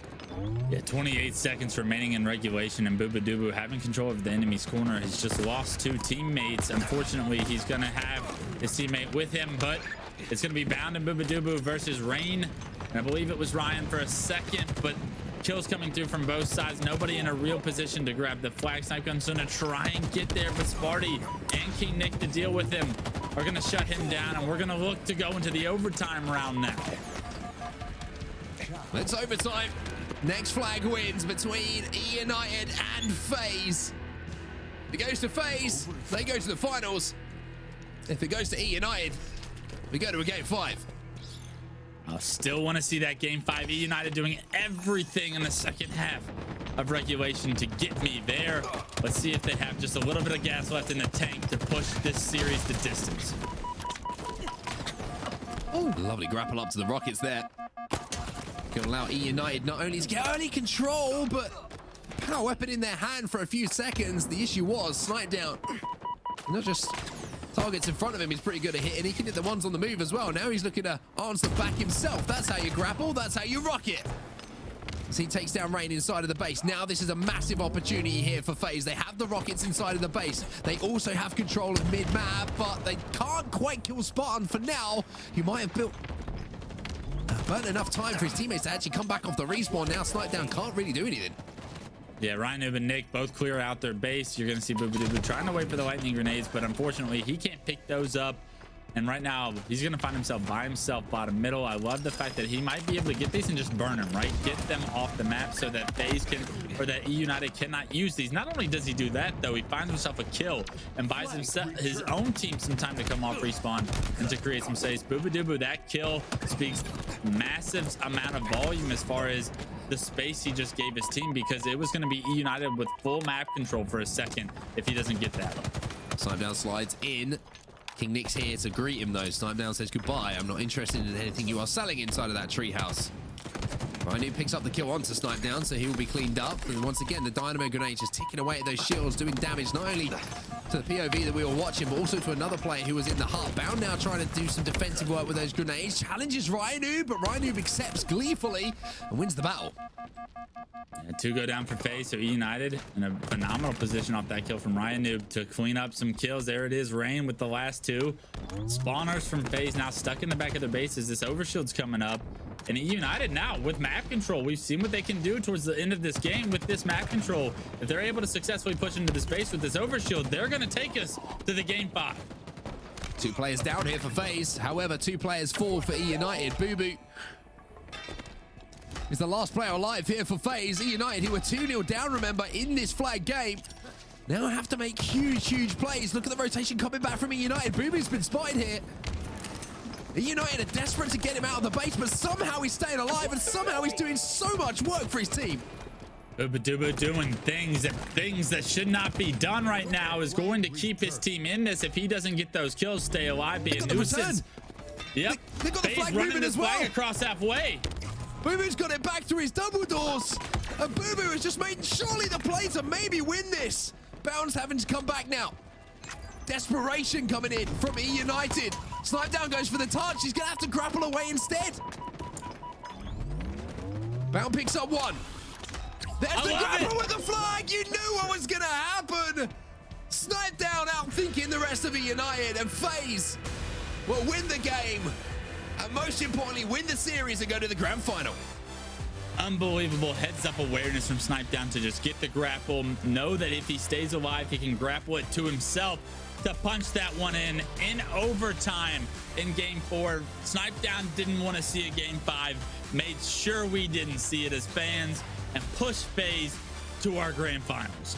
Yeah, 28 seconds remaining in regulation, and dubu having control of the enemy's corner. He's just lost 2 teammates. Unfortunately, he's going to have his teammate with him, but it's going to be Bound and dubu versus Rayne. And I believe it was Ryan for a second, but kills coming through from both sides. Nobody in a real position to grab the flag. Snip3down's going to try and get there, but Spartan and KingNick to deal with him are going to shut him down, and we're going to look to go into the overtime round now.
It's overtime. Next flag wins between eUnited and FaZe. If it goes to FaZe, they go to the finals. If it goes to eUnited, we go to a game 5.
I still want to see that game 5. eUnited doing everything in the second half of regulation to get me there. Let's see if they have just a little bit of gas left in the tank to push this series the distance.
Oh, lovely grapple up to the rockets there. Going to allow eUnited not only to get early control, but power weapon in their hand for a few seconds. The issue was Snip3down, not just targets in front of him, he's pretty good at hitting. He can hit the ones on the move as well. Now he's looking to answer back himself. That's how you grapple. That's how you rocket. As he takes down Rayne inside of the base. Now this is a massive opportunity here for FaZe. They have the rockets inside of the base. They also have control of mid-map, but they can't quite kill Spartan for now. He might have burnt enough time for his teammates to actually come back off the respawn. Now Snip3down can't really do anything.
Yeah, RyaNoob and Nick both clear out their base. You're going to see dubu trying to wait for the lightning grenades, but unfortunately he can't pick those up. And right now, he's going to find himself by himself bottom middle. I love the fact that he might be able to get these and just burn them, right? Get them off the map so that FaZe can, or that eUnited cannot use these. Not only does he do that, though, he finds himself a kill and buys himself, his own team some time to come off respawn and to create some saves. Bubu dubu, that kill speaks massive amount of volume as far as the space he just gave his team, because it was going to be eUnited with full map control for a second if he doesn't get that.
Snip3down slides in. KingNick's here to greet him though. Snip3down says goodbye. I'm not interested in anything you are selling inside of that treehouse. RyaNoob picks up the kill onto Snip3down, so he will be cleaned up. And once again, the dynamo grenade just ticking away at those shields, doing damage not only to the POV that we were watching, but also to another player who was in the hut. Bound now trying to do some defensive work with those grenades. Challenges RyaNoob, but RyaNoob accepts gleefully and wins the battle.
Yeah, 2 go down for FaZe, so eUnited in a phenomenal position off that kill from RyaNoob to clean up some kills. There it is, Rayne with the last 2. Spawners from FaZe now stuck in the back of their bases. This overshield's coming up. And eUnited now with map control. We've seen what they can do towards the end of this game with this map control. If they're able to successfully push into the space with this overshield, they're going to take us to the game 5.
2 players down here for FaZe. However, 2 players fall for eUnited. Bubu is the last player alive here for FaZe. eUnited, who were 2-0 down, remember, in this flag game, now have to make huge plays. Look at the rotation coming back from eUnited. Bubu's been spotted here. eUnited are desperate to get him out of the base, but somehow he's staying alive and somehow he's doing so much work for his team.
Bubu dubu doing things that should not be done right now is going to keep his team in this. If he doesn't get those kills, stay alive, be a nuisance.
Yep. They got the flag moving as well.
Flag across halfway.
Bubu's got it back through his double doors. And Bubu has just made surely the play to maybe win this. Bound's having to come back now. Desperation coming in from eUnited. Snip3down goes for the touch. He's going to have to grapple away instead. Bound picks up 1. There's the grapple with the flag. You knew what was going to happen. Snip3down outthinking the rest of eUnited, and FaZe will win the game. And most importantly, win the series and go to the grand final.
Unbelievable heads-up awareness from Snip3down to just get the grapple. Know that if he stays alive, he can grapple it to himself to punch that one in overtime in game 4. Snip3down didn't want to see a game 5. Made sure we didn't see it as fans and pushed FaZe to our grand finals.